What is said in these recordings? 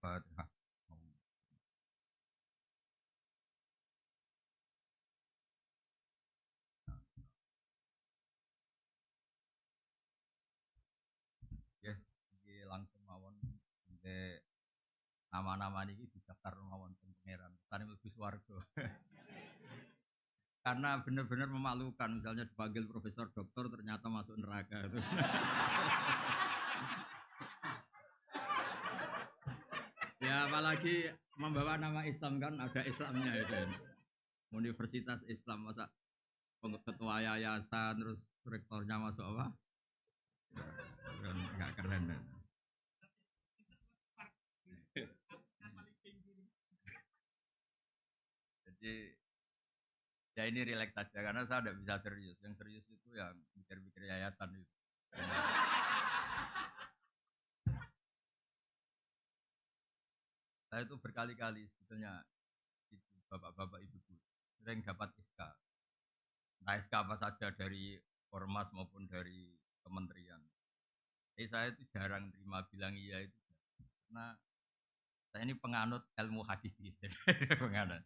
Fatihah. Ya, iki langsung mawon de nama-nama niki didaftar mawon teng pangeran. Tani mlebu swarga. Karena benar-benar memalukan misalnya dipanggil profesor doktor ternyata masuk neraka itu. Ya apalagi membawa nama Islam kan ada Islamnya itu. Universitas Islam masa ketua yayasan terus rektornya masuk apa? Kan nggak keren. Ya. Jadi ya ini rileks saja karena saya tidak bisa serius. Yang serius itu yang mikir-mikir yayasan itu. Saya itu berkali-kali sebetulnya itu bapak-bapak ibu-ibu sering dapat SK. Nah, SK apa saja dari ormas maupun dari kementerian. Jadi saya itu jarang terima bilang iya itu karena saya ini penganut ilmu hakiki. Penganut.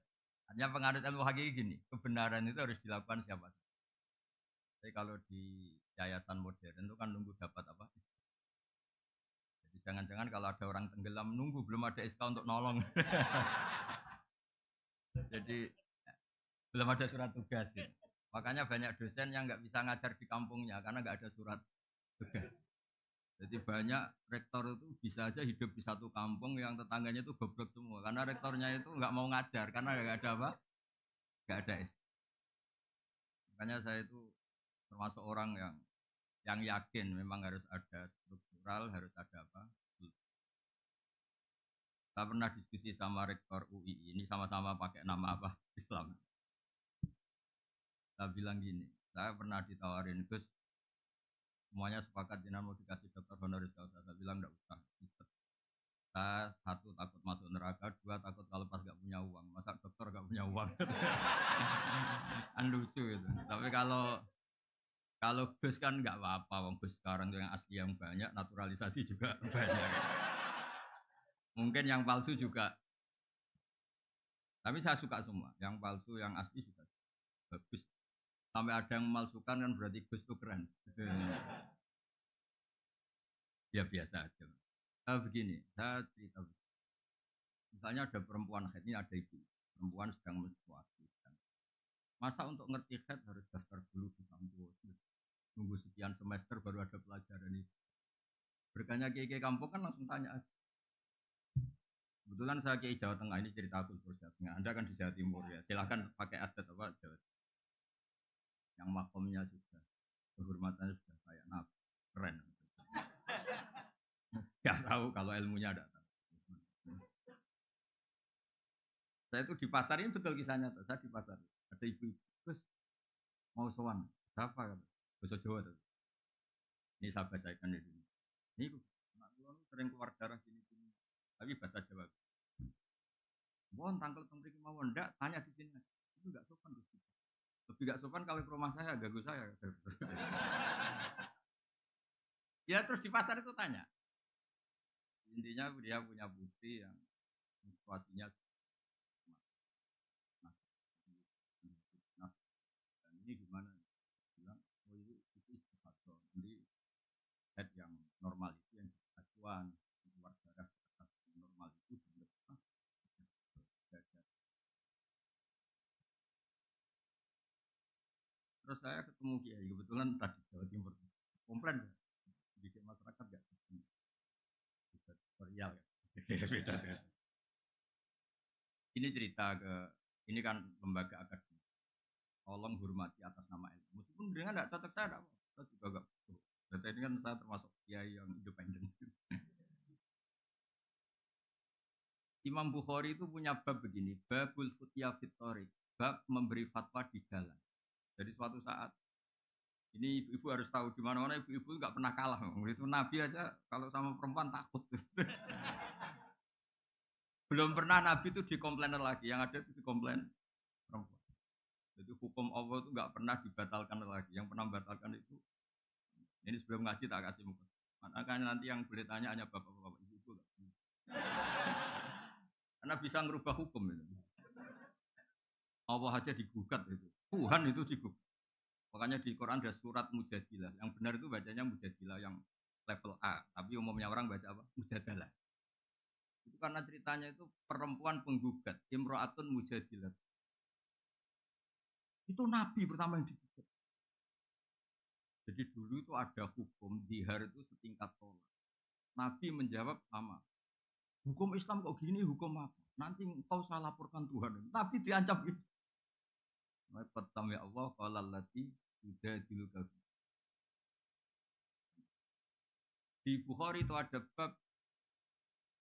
Hanya penganut ilmu hakiki gini, kebenaran itu harus dilakukan siapa? Jadi kalau di yayasan modern itu kan nunggu dapat apa? Jadi jangan-jangan kalau ada orang tenggelam nunggu belum ada SK untuk nolong. Jadi belum ada surat tugas. Gitu. Makanya banyak dosen yang nggak bisa ngajar di kampungnya karena nggak ada surat tugas. Jadi banyak rektor itu bisa aja hidup di satu kampung yang tetangganya itu goblok semua karena rektornya itu nggak mau ngajar karena nggak ada apa, nggak ada SK. Makanya saya itu termasuk orang yang yakin memang harus ada struktural, harus ada apa. Saya pernah diskusi sama rektor UI ini sama-sama pakai nama apa Islam. Saya bilang gini, saya pernah ditawarin Gus, semuanya sepakat jenengan mau dikasih dokter honoris causa. Saya bilang enggak usah. Saya satu takut masuk neraka, dua takut kalau pas gak punya uang. Masa dokter gak punya uang? Kan lucu itu. Tapi kalau Gus kan nggak apa-apa, wong Gus sekarang tuh yang asli yang banyak, naturalisasi juga banyak. Mungkin yang palsu juga. Tapi saya suka semua. Yang palsu, yang asli juga bagus. Sampai ada yang memalsukan kan berarti Gus itu keren. Ya biasa aja. Begini, saya cerita. Misalnya ada perempuan haid, ini ada ibu. Perempuan sedang menstruasi. Masa untuk ngerti haid harus daftar dulu di kampus. Nunggu sekian semester baru ada pelajaran itu. Berkanya kiai kampung kan langsung tanya. Kebetulan saya kiai Jawa Tengah ini cerita kultur Jawa Tengah. Anda kan di Jawa Timur ya. Silahkan pakai adat apa Jawa. Yang makomnya sudah kehormatannya sudah kayak nabi. Keren. Gak tahu kalau ilmunya ada. Saya itu di pasar ini betul kisahnya. Saya di pasar. Ada ibu-ibu. Terus mau sowan. Siapa? Bahasa Jawa. Tuh. Ini saya bacakan di sini. Ini anak kula sering keluar darah gini-gini. Tapi bahasa Jawa. Mohon tangkel temriki mawon ndak tanya di sini. Itu enggak sopan Gus. Lebih enggak sopan kalau ke rumah saya ganggu saya. Ya terus di pasar itu tanya. Intinya dia punya bukti yang situasinya nah, nah, dan ini gimana? Bilang, oh itu istiqato. Jadi head yang normal itu yang acuan keluar darah normal itu belum terus saya ketemu Kiai kebetulan tadi Jawa Timur komplain di masyarakat nggak bisa tutorial ya beda beda ini cerita ke ini kan lembaga akademik tolong hormati atas nama ilmu meskipun dengan tidak cocok saya tidak saya juga enggak berarti ini kan saya termasuk kiai yang independen Imam Bukhari itu punya bab begini babul futya fitorik bab memberi fatwa di jalan jadi suatu saat ini ibu-ibu harus tahu di mana-mana ibu-ibu nggak pernah kalah. Itu Nabi aja kalau sama perempuan takut. Belum pernah Nabi itu dikomplain lagi. Yang ada itu dikomplain perempuan. Jadi hukum Allah itu nggak pernah dibatalkan lagi. Yang pernah membatalkan itu ini sebelum ngaji tak kasih muka. Makanya nanti yang boleh tanya hanya bapak-bapak ibu-ibu. Karena bisa ngerubah hukum itu. Allah aja digugat itu. Tuhan itu digugat. Makanya di Quran ada surat Mujadilah. Yang benar itu bacanya Mujadilah yang level A. Tapi umumnya orang baca apa? Mujadalah. Itu karena ceritanya itu perempuan penggugat. Imro'atun Mujadilah. Itu Nabi pertama yang digugat. Jadi dulu itu ada hukum. Dihar itu setingkat tolak. Nabi menjawab sama. Hukum Islam kok gini, hukum apa? Nanti engkau salah laporkan Tuhan. Nabi diancam gitu. Pertama ya Allah, qala allati yujadiluka. Di Bukhari itu ada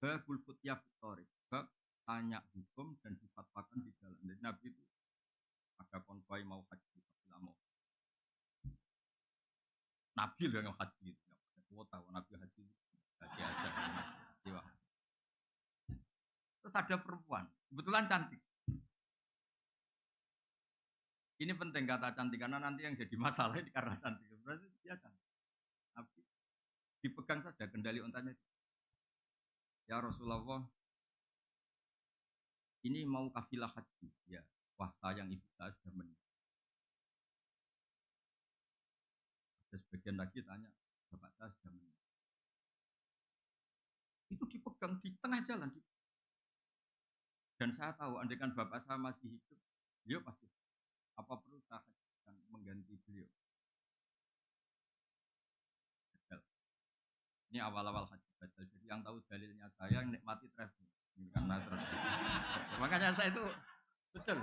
babul futyah fitori, bab tanya hukum dan difatwakan di jalan. Jadi Nabi itu ada konvoi mau haji, mau Nabi loh yang haji, nggak ada kuota, Nabi haji aja. Terus ada perempuan, kebetulan cantik. Ini penting kata cantik karena nanti yang jadi masalah ini karena cantik. Berarti dia cantik. Nabi dipegang saja kendali untanya. Ya Rasulullah, ini mau kafilah haji. Ya, wah sayang ibu saya sudah meninggal. Ada sebagian lagi tanya, bapak saya sudah meninggal. Itu dipegang di tengah jalan. Dan saya tahu, andaikan bapak saya masih hidup, beliau pasti. Apa perlu saya mengganti beliau? Ini awal-awal haji badal. Jadi yang tahu dalilnya saya yang nikmati travel. Karena makanya saya itu betul.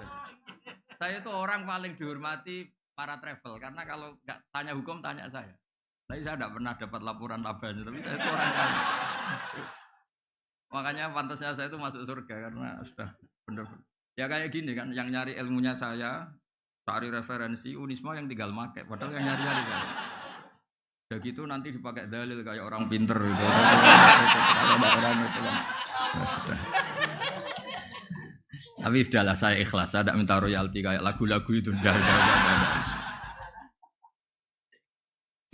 Saya itu orang paling dihormati para travel karena kalau nggak tanya hukum tanya saya. Tapi saya tidak pernah dapat laporan labanya. Tapi saya itu orang kaya. Makanya pantasnya saya itu masuk surga karena sudah benar. Ya kayak gini kan, yang nyari ilmunya saya, cari referensi Unisma yang tinggal make. Padahal yang nyari-nyari kan. Udah gitu nanti dipakai dalil kayak orang pinter gitu. Tapi udahlah saya ikhlas, saya tidak minta royalti kayak lagu-lagu itu. Udah.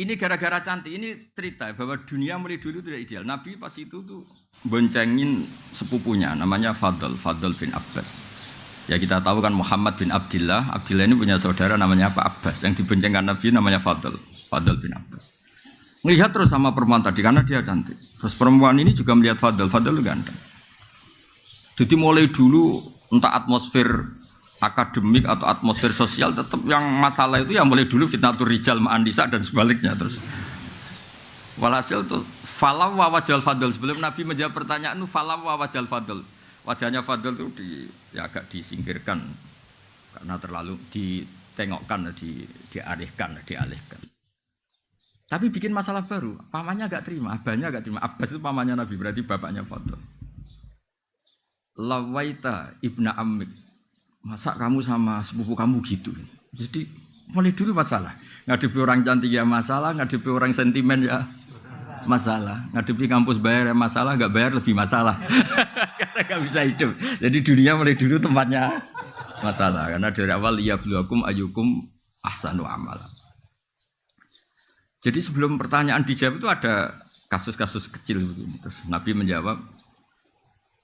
Ini gara-gara cantik, ini cerita bahwa dunia mulai dulu tidak ideal. Nabi pas itu tuh boncengin sepupunya, namanya Fadl bin Abbas. Ya kita tahu kan Muhammad bin Abdillah. Abdillah ini punya saudara namanya Pak Abbas. Yang diboncengkan Nabi namanya Fadl bin Abbas. Melihat terus sama perempuan tadi karena dia cantik. Terus perempuan ini juga melihat Fadl itu ganteng. Jadi mulai dulu entah atmosfer akademik atau atmosfer sosial tetap yang masalah itu yang mulai dulu fitnatur rijal ma'an nisa dan sebaliknya terus. Walhasil tuh falam wa wajal Fadl sebelum Nabi menjawab pertanyaan itu falam wa wajal Fadl. Wajahnya Fadl itu ya agak disingkirkan karena terlalu ditengokkan, dialihkan. Tapi bikin masalah baru, pamannya agak terima, abahnya agak terima. Abbas itu pamannya Nabi, berarti bapaknya Fadl. Lawaita ibna ammik, masa kamu sama sepupu kamu gitu? Jadi mulai dulu masalah. Ngadepi orang cantik ya masalah, ngadepi orang sentimen ya masalah. Ngadepi kampus bayar ya masalah, nggak bayar lebih masalah. Karena nggak bisa hidup. Jadi dunia mulai dulu tempatnya masalah. Karena dari awal liyabluwakum ayyukum ahsanu amala. Jadi sebelum pertanyaan dijawab itu ada kasus-kasus kecil begini. Terus Nabi menjawab,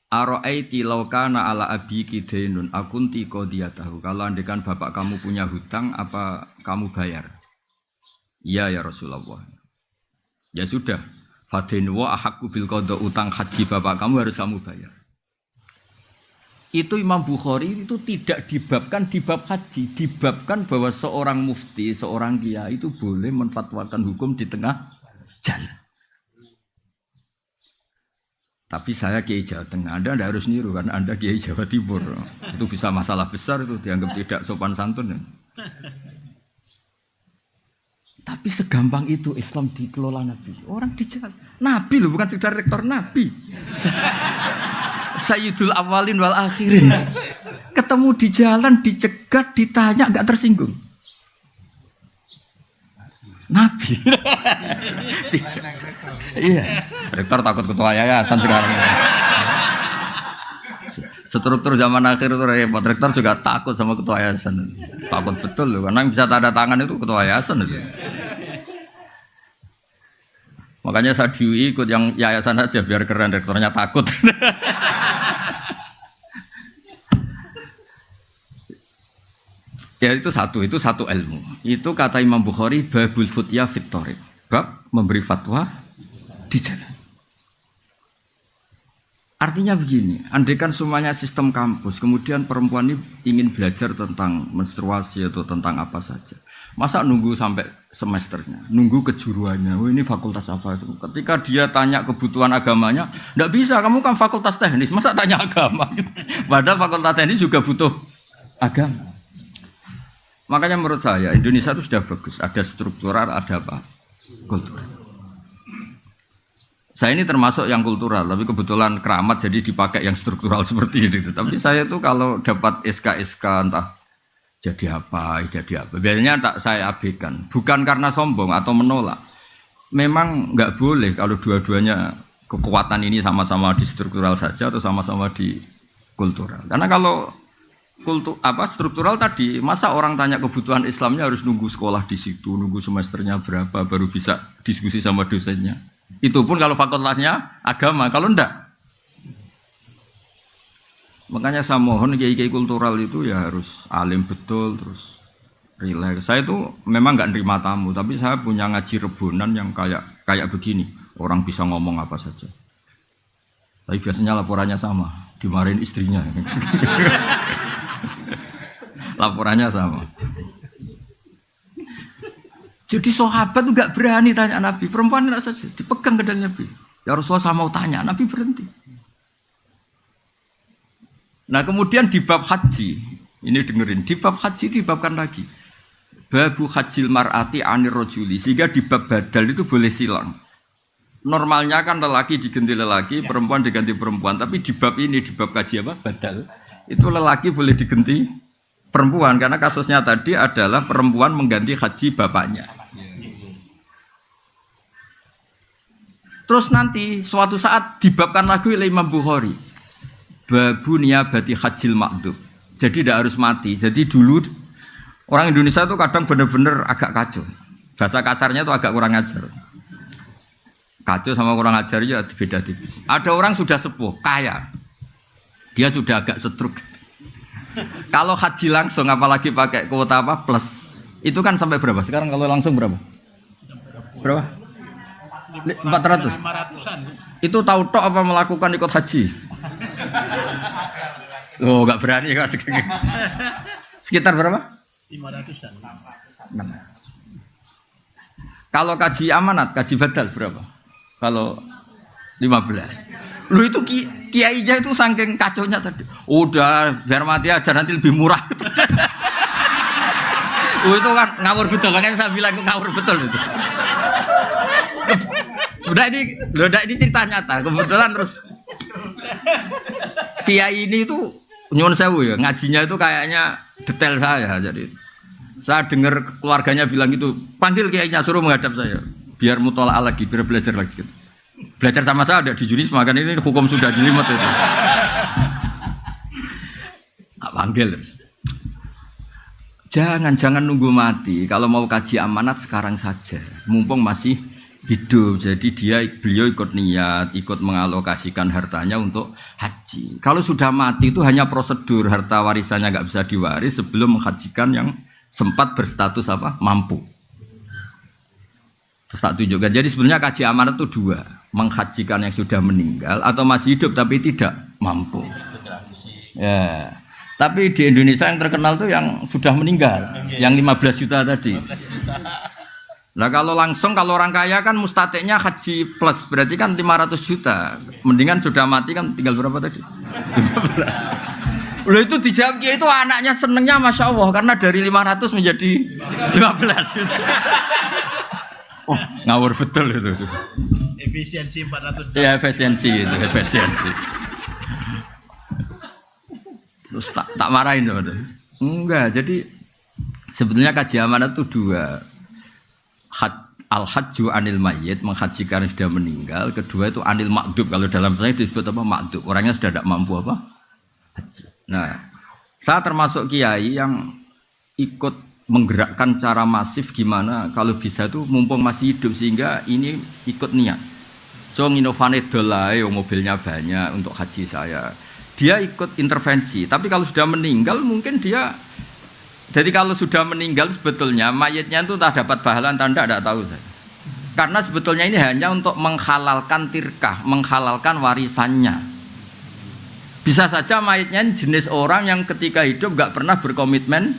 Aro'aiti laukana ala abiki dainun akunti qadiyatahu. Kalau andekan bapak kamu punya hutang, apa kamu bayar? Iya ya Rasulullah. Ya sudah, fadainu wa ahakku bil qada, utang haji bapak kamu harus kamu bayar. Itu Imam Bukhari itu tidak dibabkan di bab haji, dibabkan bahwa seorang mufti, seorang kiai itu boleh menfatwakan hukum di tengah jalan. Tapi saya kiai Jawa Tengah, Anda tidak harus niru karena Anda kiai Jawa Timur. Itu bisa masalah besar, itu dianggap tidak sopan santun. Tapi segampang itu Islam dikelola Nabi. Orang di jalan, Nabi loh, bukan sekedar rektor, Nabi. Sayyidul awalin wal akhirin. Ketemu di jalan, dicegat, ditanya, enggak tersinggung. Nabi. Iya. Rektor takut ketua yayasan sekarang. Struktur zaman akhir itu repot. Rektor juga takut sama ketua yayasan. Takut betul loh, karena yang bisa tanda tangan itu ketua yayasan itu. Makanya saya ikut yang yayasan aja biar keren, rektornya takut. Ya itu satu ilmu. Itu kata Imam Bukhari babul futya fit thariq. Bab memberi fatwa di jalan. Artinya begini, andaikan semuanya sistem kampus, kemudian perempuan ini ingin belajar tentang menstruasi atau tentang apa saja. Masa nunggu sampai semesternya, nunggu kejuruannya, oh ini fakultas apa itu. Ketika dia tanya kebutuhan agamanya, enggak bisa, kamu kan fakultas teknis, masa tanya agama? Padahal fakultas teknis juga butuh agama. Makanya menurut saya Indonesia itu sudah bagus, ada struktural, ada apa? Kultural. Saya ini termasuk yang kultural, tapi kebetulan keramat jadi dipakai yang struktural seperti ini. Tapi saya itu kalau dapat SK entah jadi apa, biasanya tak saya abaikan. Bukan karena sombong atau menolak. Memang nggak boleh kalau dua-duanya kekuatan ini sama-sama di struktural saja atau sama-sama di kultural. Karena kalau struktural tadi, masa orang tanya kebutuhan Islamnya harus nunggu sekolah di situ, nunggu semesternya berapa baru bisa diskusi sama dosennya. Itu pun kalau fakultasnya agama, kalau enggak. Makanya saya mohon kiai-kiai kultural itu ya harus alim betul, terus rileks. Saya itu memang enggak nerima tamu, tapi saya punya ngaji rebonan yang kayak begini. Orang bisa ngomong apa saja. Tapi biasanya laporannya sama, dimarahin istrinya. Laporannya sama. Jadi sahabat itu gak berani tanya Nabi, perempuan tidak saja, dipegang ke dalam Nabi. Ya Rasulullah saya mau tanya, Nabi berhenti. Nah kemudian di bab haji, ini dengerin, di bab haji dibabkan lagi. Babu hajil mar'ati anir rojuli, sehingga di bab badal itu boleh silang. Normalnya kan lelaki diganti lelaki, perempuan diganti perempuan, tapi di bab ini, di bab kaji apa? Badal, itu lelaki boleh diganti perempuan, karena kasusnya tadi adalah perempuan mengganti haji bapaknya. Terus nanti suatu saat dibabkan lagi oleh Imam Bukhari. Babu niyabati hajil makdub. Jadi tidak harus mati. Jadi dulu orang Indonesia itu kadang benar-benar agak kacau. Bahasa kasarnya itu agak kurang ajar. Kacau sama kurang ajar ya beda tipis. Ada orang sudah sepuh, kaya. Dia sudah agak setruk. Kalau haji langsung apalagi pakai kuota apa plus. Itu kan sampai berapa? Sekarang kalau langsung berapa? Berapa? 400. Itu tahu tok apa melakukan ikut haji? Oh, enggak berani kok. Sekitar berapa? 500-an. Kalau kaji amanat, kaji badal berapa? Kalau 15. Lu itu kiainya itu saking kacaunya tadi. Udah biar mati aja nanti lebih murah. Itu kan ngawur betul, makanya saya bilang ngawur betul itu. Udah ini cerita nyata. Kebetulan terus kiai ini itu nyuwun sewu ya, ngajinya itu kayaknya detail saya. Jadi saya dengar keluarganya bilang itu, panggil kiainya suruh menghadap saya, biar mutola'ah lagi, biar belajar lagi. Belajar sama saya ada di juris, makanya ini hukum sudah jelimet itu. Panggil terus. Jangan nunggu mati. Kalau mau kaji amanat sekarang saja, mumpung masih hidup. Jadi beliau ikut niat, ikut mengalokasikan hartanya untuk haji. Kalau sudah mati itu hanya prosedur, harta warisannya nggak bisa diwaris sebelum menghajikan yang sempat berstatus apa mampu. Terus tak tunjukkan. Jadi sebenarnya kaji amanat itu dua, menghajikan yang sudah meninggal atau masih hidup tapi tidak mampu. Ya. Tapi di Indonesia yang terkenal tuh yang sudah meninggal, yang 15 juta tadi. Nah kalau langsung, kalau orang kaya kan mustatiknya haji plus, berarti kan 500 juta. Mendingan sudah mati kan tinggal berapa tadi? 15. Loh itu dijawab itu anaknya senengnya Masya Allah, karena dari 500 menjadi 15. Oh ngawur betul itu. Efisiensi 400. Ya efisiensi itu, efisiensi. Terus tak marahin loh. Enggak, jadi sebetulnya kaji amanat itu dua. Al-hajju anil mayyit, menghajikan yang sudah meninggal. Kedua itu anil makdub, kalau dalam saya disebut apa makdub, orangnya sudah tidak mampu apa haji. Nah saya termasuk kiai yang ikut menggerakkan cara masif gimana kalau bisa itu mumpung masih hidup, sehingga ini ikut niat so inovane dolai mobilnya banyak untuk haji saya, dia ikut intervensi. Tapi kalau sudah meninggal mungkin dia Jadi kalau sudah meninggal sebetulnya mayatnya itu entah dapat pahala entah tidak tahu saya. Karena sebetulnya ini hanya untuk menghalalkan tirkah, menghalalkan warisannya. Bisa saja mayatnya jenis orang yang ketika hidup nggak pernah berkomitmen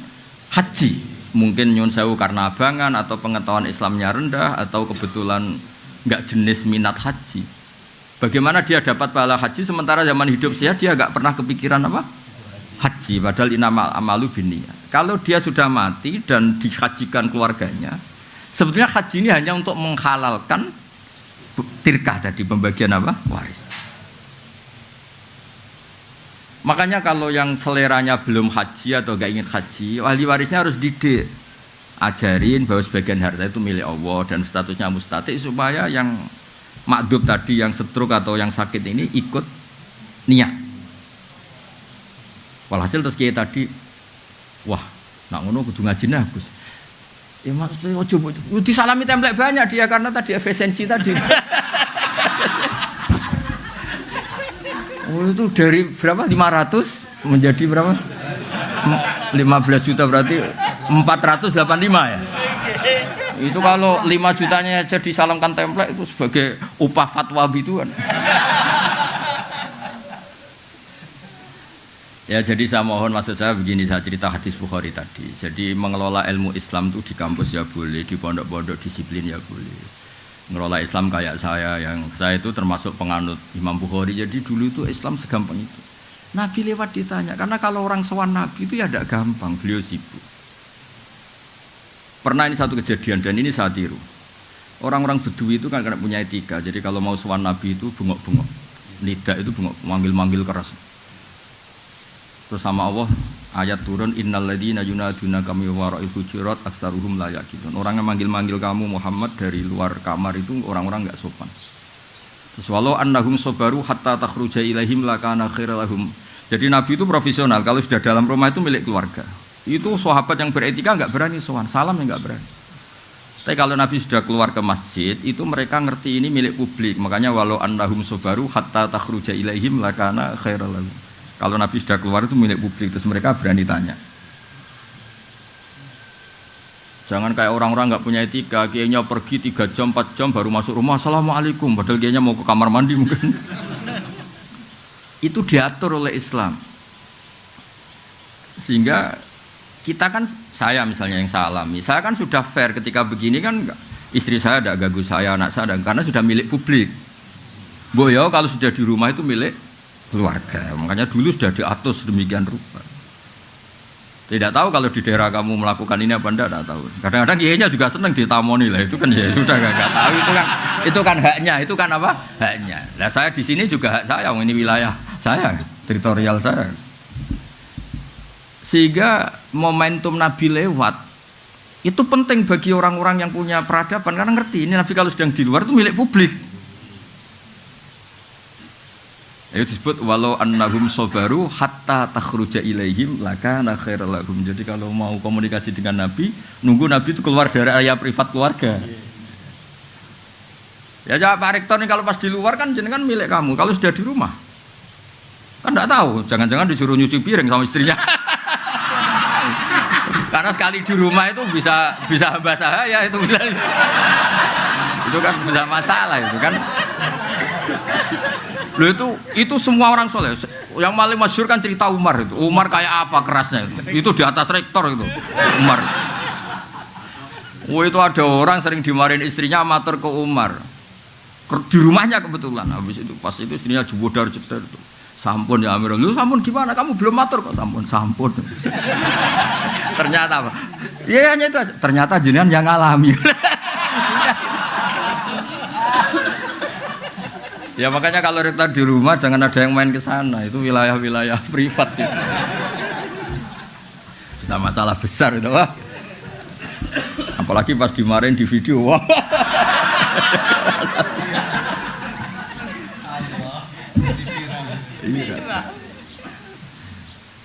haji. Mungkin nyun sewu karena abangan atau pengetahuan Islamnya rendah atau kebetulan nggak jenis minat haji. Bagaimana dia dapat pahala haji sementara zaman hidup dia nggak pernah kepikiran apa? Haji, padahal inamal amalu binniyat. Kalau dia sudah mati dan dihajikan keluarganya, sebetulnya haji ini hanya untuk menghalalkan tirkah tadi, pembagian apa? Waris. Makanya kalau yang seleranya belum haji atau gak ingin haji, ahli warisnya harus didik, ajarin bahwa sebagian harta itu milik Allah dan statusnya mustatik supaya yang makdub tadi, yang stroke atau yang sakit ini ikut niat. Walhasil terus kiai tadi, wah, nak ngono kudu ngaji nah Gus. Ya maksudnya ojo disalami template banyak dia karena tadi efisiensi tadi. Oh itu dari berapa? 500 menjadi berapa? 15 juta berarti 485 ya. Itu kalau 5 jutanya aja disalamkan template itu sebagai upah fatwa bituan. Ya jadi saya mohon, maksud saya begini, saya cerita hadis Bukhari tadi. Jadi mengelola ilmu Islam itu di kampus ya boleh, di pondok-pondok disiplin ya boleh. Mengelola Islam kayak saya itu termasuk penganut Imam Bukhari. Jadi dulu itu Islam segampang itu. Nabi lewat ditanya, karena kalau orang sowan Nabi itu ya tidak gampang, beliau sibuk. Pernah ini satu kejadian dan ini saya tiru. Orang-orang Bedui itu kan karena punya etika. Jadi kalau mau sowan Nabi itu bengok-bengok. Nida itu bengok, manggil-manggil keras. Terus sama Allah ayat turun innalladzina yunadunaka min wara'il hujurat aktsaruhum la yaqilun. Orang yang manggil-manggil kamu Muhammad dari luar kamar itu orang-orang enggak sopan. Terus walau annahum sabaru hatta takhruja ilaihim lakana khairal lahum. Jadi Nabi itu profesional, kalau sudah dalam rumah itu milik keluarga. Itu sahabat yang beretika enggak berani sowan, salam enggak berani. Tapi kalau Nabi sudah keluar ke masjid, itu mereka ngerti ini milik publik. Makanya walau annahum sabaru hatta takhruja ilaihim lakana khairal lahum. Kalau Nabi sudah keluar itu milik publik, terus mereka berani tanya. Jangan kayak orang-orang nggak punya etika, kayaknya pergi 3 jam, 4 jam baru masuk rumah, assalamualaikum, padahal kayaknya mau ke kamar mandi mungkin. Itu diatur oleh Islam. Sehingga kita kan, saya misalnya yang saya alami, saya kan sudah fair ketika begini kan, istri saya ada ganggu saya, anak saya ada, karena sudah milik publik. Boyo kalau sudah di rumah itu milik keluarga, makanya dulu sudah diatur sedemikian rupa. Tidak tahu kalau di daerah kamu melakukan ini apa enggak, tahu. Kadang-kadang kiainya juga senang ditamoni lah, itu kan ya sudah nggak tahu, itu kan haknya, itu kan apa haknya. Nah saya di sini juga hak saya, ini wilayah saya, teritorial saya. Sehingga momentum Nabi lewat itu penting bagi orang-orang yang punya peradaban karena ngerti ini Nabi kalau sedang di luar itu milik publik. Itu disebut walau annahum sabaru hatta takhruja ilaihim lakana khairal lahum. Jadi kalau mau komunikasi dengan Nabi, nunggu Nabi itu keluar dari area privat keluarga. Ya Pak Rektor ini kalau pas di luar kan jenengan milik kamu. Kalau sudah di rumah kan enggak tahu, jangan-jangan disuruh nyuci piring sama istrinya. Karena sekali di rumah itu bisa hamba sahaya itu bisa. Itu kan bisa masalah itu kan. Loh itu semua orang soleh. Yang paling masyhur kan cerita Umar itu. Umar kayak apa kerasnya itu? Itu di atas rektor itu. Umar. Oh itu ada orang sering dimarahin istrinya matur ke Umar. Di rumahnya kebetulan. Habis itu pas itu istrinya jebodar jedar itu. Sampun ya Amirul. Lu sampun gimana? Kamu belum matur kok sampun. Ternyata apa? Ya hanya itu aja. Ternyata jenengan yang ngalami. Ya makanya kalau rektor di rumah jangan ada yang main ke sana, itu wilayah-wilayah privat itu. Bisa masalah besar itu, wah. Apalagi pas dimarahin di video, wah.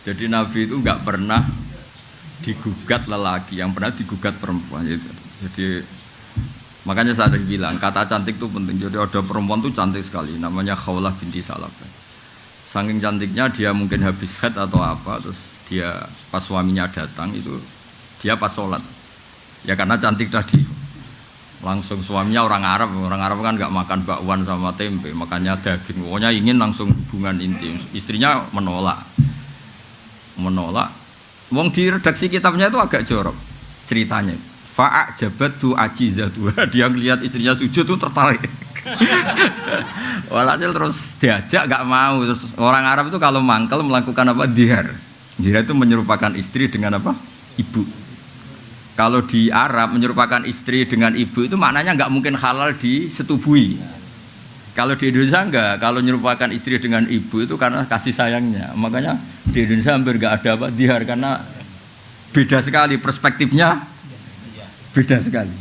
Jadi Nabi itu nggak pernah digugat lelaki, yang pernah digugat perempuan. Jadi makanya saya bilang kata cantik itu penting. Jadi ada perempuan itu cantik sekali, namanya Khawlah binti Salabah. Saking cantiknya dia mungkin habis haid atau apa, terus dia pas suaminya datang itu dia pas sholat. Ya karena cantik tadi. Langsung suaminya orang Arab kan nggak makan bakwan sama tempe, makannya daging. Pokoknya ingin langsung hubungan intim. Istrinya menolak. Wong di redaksi kitabnya itu agak jorok ceritanya. Fa'ajabatu ajizatu. Dia ngelihat istrinya sujud tuh tertarik. Walhasil terus diajak nggak mau. Terus orang Arab itu kalau mangkel melakukan apa? Dihar. Dihar itu menyerupakan istri dengan apa? Ibu. Kalau di Arab menyerupakan istri dengan ibu itu maknanya nggak mungkin halal disetubui. Kalau di Indonesia enggak, kalau menyerupakan istri dengan ibu itu karena kasih sayangnya. Makanya di Indonesia hampir nggak ada apa dihar karena beda sekali perspektifnya, beda sekali.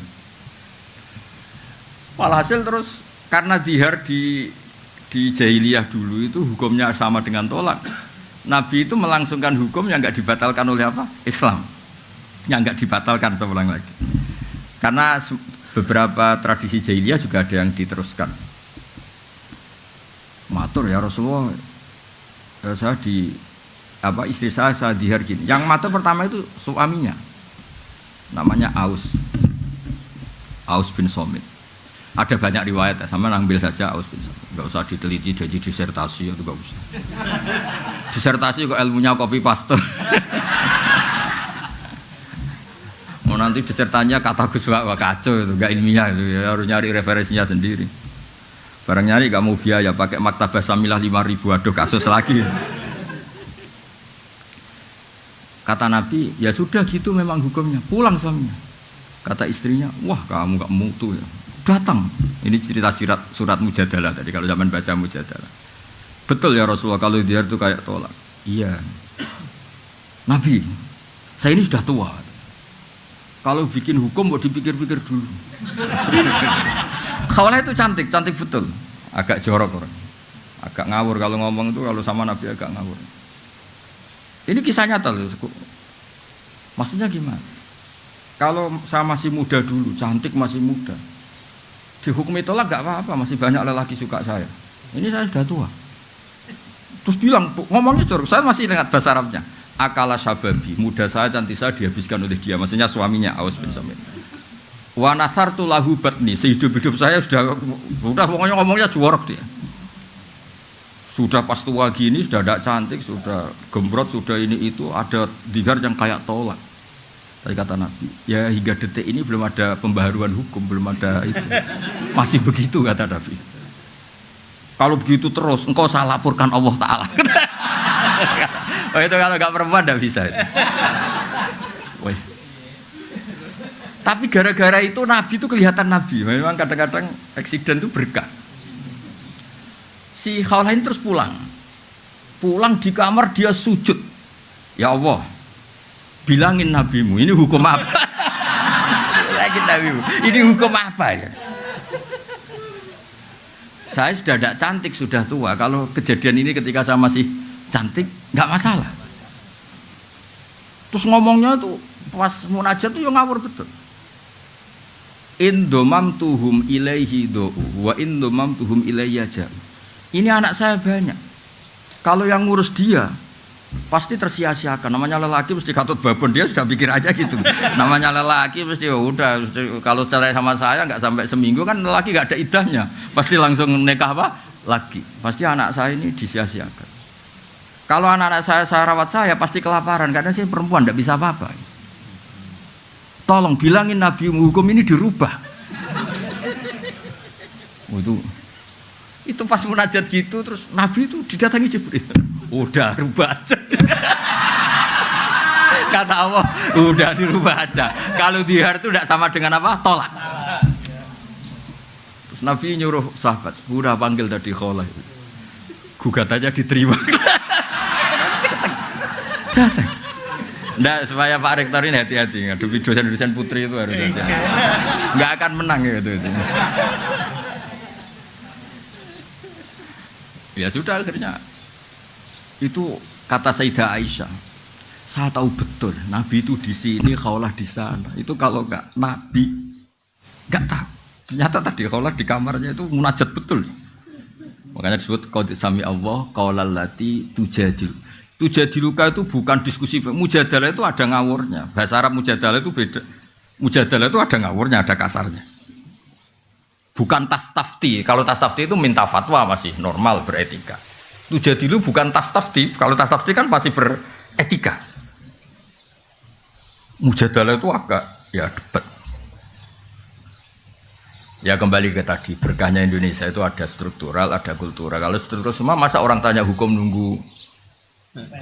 Walhasil terus karena dihar di jahiliyah dulu itu hukumnya sama dengan tolak. Nabi itu melangsungkan hukum yang nggak dibatalkan oleh apa? Islam. Yang enggak dibatalkan seulang lagi. Karena beberapa tradisi jahiliyah juga ada yang diteruskan. Matur ya Rasulullah, saya istri saya dihar gini. Yang matur pertama itu suaminya, namanya Aus bin Somit. Ada banyak riwayat, sama ambil saja Aus bin Somit. Enggak usah diteliti jadi disertasi itu enggak usah. Disertasi kok ilmunya copy paste. Mau nanti disertanya kata Gus Wak kacau itu, enggak ilmiah itu ya, harus nyari referensinya sendiri. Barang nyari enggak mau biaya, pakai maktabah Samilah 5.000, aduh kasus lagi. Kata Nabi, ya sudah gitu memang hukumnya, pulang suaminya. Kata istrinya, wah kamu enggak mutu ya. Datang. Ini cerita surat Mujadalah tadi kalau zaman baca Mujadalah. Betul ya Rasulullah kalau dia itu kayak tolak. Iya. Nabi, saya ini sudah tua. Kalau bikin hukum mau dipikir-pikir dulu. Khawlah itu cantik betul. Agak jorok orang. Agak ngawur kalau ngomong itu, kalau sama Nabi agak ngawur. Ini kisah nyata loh. Maksudnya gimana? Kalau saya masih muda dulu, cantik masih muda, dihukumi tolak gak apa-apa, masih banyak lelaki suka saya. Ini saya sudah tua. Terus bilang, ngomongnya jorok, saya masih ingat bahasa Arabnya. Akala syababi, muda saya cantik saya dihabiskan oleh dia, maksudnya suaminya Aus bin Samit. Wa nasartu lahu batni, sehidup-hidup saya sudah pokoknya ngomongnya jorok dia. Sudah pas tua gini, sudah tidak cantik, sudah gembrot, sudah ini itu, ada digar yang kayak tolak. Tadi kata Nabi, ya hingga detik ini belum ada pembaharuan hukum, belum ada itu. Masih begitu kata Nabi. Kalau begitu terus, engkau saya laporkan Allah Ta'ala. Oh itu kalau nggak perempuan nggak bisa itu. Wih. Tapi gara-gara itu Nabi itu kelihatan Nabi. Memang kadang-kadang eksiden itu berkah. Si Khawlah ini terus pulang di kamar dia sujud. Ya Allah, bilangin nabimu ini hukum apa? Bilangin nabimu ini hukum apa ya? Saya sudah tidak cantik, sudah tua. Kalau kejadian ini ketika saya masih cantik, nggak masalah. Terus ngomongnya tuh pas munajat tuh yang ngawur betul. Indomam tuhum ilaihi do'u wa indomam tuhum ilayya ja'u. Ini anak saya banyak. Kalau yang ngurus dia pasti tersia-siakan. Namanya lelaki mesti katut babon, dia sudah pikir aja gitu. Namanya lelaki mesti udah kalau cerai sama saya nggak sampai seminggu kan lelaki nggak ada idahnya. Pasti langsung nikah apa? Lagi. Pasti anak saya ini disia-siakan. Kalau anak-anak saya rawat saya pasti kelaparan karena saya perempuan tidak bisa apa-apa. Tolong bilangin Nabi hukum ini dirubah. Itu pas munajat gitu terus Nabi itu didatangi Jibril. Udah rubah aja. Kata Allah, udah dirubah aja. Kalau dihar itu tidak sama dengan apa? Tolak. Terus Nabi nyuruh sahabat, udah panggil tadi Khawlah. Gugat aja diterima. Datang. Nggak, supaya Pak Rektor ini hati-hati ngadepi dosen-dosen putri itu harus hati-hati. Nggak akan menang gitu. Ya sudah akhirnya itu kata Sayyidah Aisyah. Saya tahu betul Nabi itu di sini, Khawlah di sana. Itu kalau nggak Nabi nggak tahu. Ternyata tadi Khawlah di kamarnya itu munajat betul. Makanya disebut qad sami Allah qaulal lati tujadil. Itu jadi luka itu bukan diskusi. Mujadalah itu ada ngawurnya. Bahasa Arab mujadalah itu beda. Mujadalah itu ada ngawurnya, ada kasarnya. Bukan tas tafti. Kalau tas tafti itu minta fatwa masih normal beretika. Itu jadi lu bukan tas tafti. Kalau tas tafti kan masih beretika. Mujadalah itu agak ya debat. Ya kembali ke tadi, berkahnya Indonesia itu ada struktural, ada kultural. Kalau struktural semua masa orang tanya hukum nunggu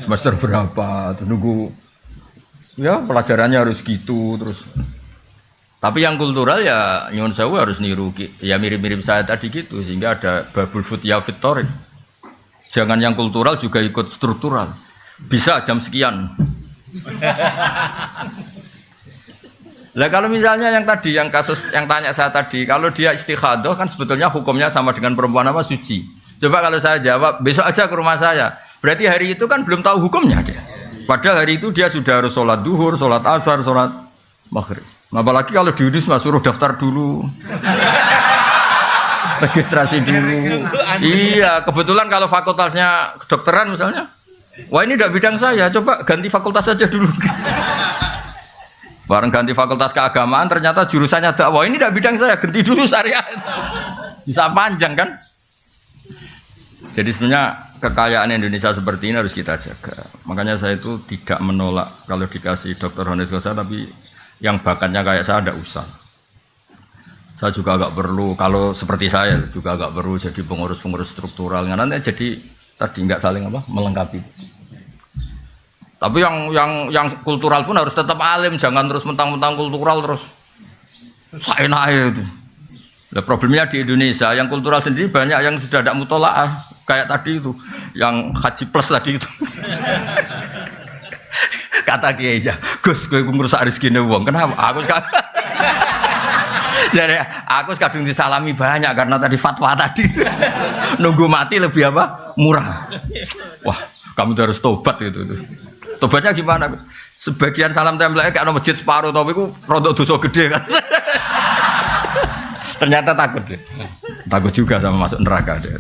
semester berapa, terus nunggu ya pelajarannya harus gitu terus. Tapi yang kultural ya nyuwun sewu harus niru ya mirip-mirip saya tadi gitu sehingga ada babul futya fitorik. Jangan yang kultural juga ikut struktural. Bisa jam sekian. Lah kalau misalnya yang tadi yang kasus yang tanya saya tadi, kalau dia istikhadah kan sebetulnya hukumnya sama dengan perempuan apa suci. Coba kalau saya jawab besok aja ke rumah saya, berarti hari itu kan belum tahu hukumnya dia. Padahal hari itu dia sudah harus sholat duhur, sholat asar, sholat maghrib. Apalagi kalau di Unisma suruh daftar dulu, registrasi dulu. Iya, kebetulan kalau fakultasnya kedokteran misalnya, wah ini tidak bidang saya, coba ganti fakultas saja dulu. Bareng ganti fakultas keagamaan ternyata jurusannya dakwah, ini tidak bidang saya, ganti dulu syariat. Bisa panjang kan? Jadi sebenarnya kekayaan Indonesia seperti ini harus kita jaga. Makanya saya itu tidak menolak kalau dikasih dokter honoris causa, tapi yang bakatnya kayak saya tidak usah. Saya juga agak perlu, kalau seperti saya juga agak perlu jadi pengurus-pengurus struktural. Nanti jadi tadi nggak saling apa melengkapi. Tapi yang kultural pun harus tetap alim, jangan terus mentang-mentang kultural terus seenaknya itu. Nah, problemnya di Indonesia yang kultural sendiri banyak yang sudah tidak mutolaah kayak tadi itu, yang haji plus tadi itu. Kata Kiai aja, Gus, gue merusak rezeki wong. Kenapa? Jadi aku kadung disalami banyak karena tadi fatwa tadi. Nunggu mati lebih apa? Murah. Wah, kamu harus tobat gitu. Tobatnya gimana? Sebagian salam tempelnya kayak masjid separuh, tapi itu produk dosa gede kan. Ternyata takut deh. Takut juga sama masuk neraka deh.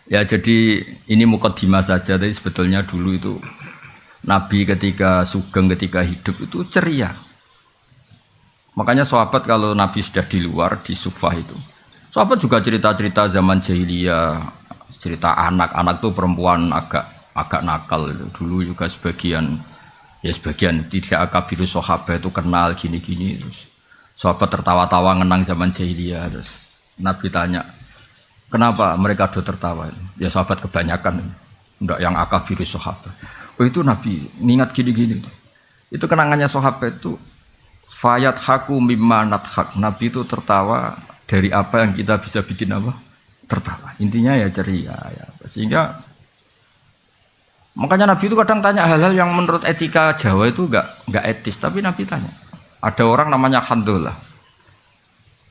Ya jadi ini mukadimah saja, tapi sebetulnya dulu itu Nabi ketika sugeng, ketika hidup itu ceria. Makanya sahabat kalau Nabi sudah di luar, di Sufah itu, sahabat juga cerita-cerita zaman jahiliyah, cerita anak-anak tuh perempuan agak nakal itu. Dulu juga sebagian tidak akabiru sahabat itu kenal gini-gini terus. Sahabat tertawa-tawa ngenang zaman jahiliyah terus. Nabi tanya, kenapa mereka do tertawa? Ya sahabat kebanyakan, enggak yang akabiru sahabat. Oh itu Nabi ingat gini-gini. Itu kenangannya sahabat itu fayat haku mimma nathak. Nabi itu tertawa dari apa yang kita bisa bikin apa? Tertawa. Intinya ya ceria ya. Sehingga makanya Nabi itu kadang tanya hal-hal yang menurut etika Jawa itu enggak etis, tapi Nabi tanya. Ada orang namanya Handolah.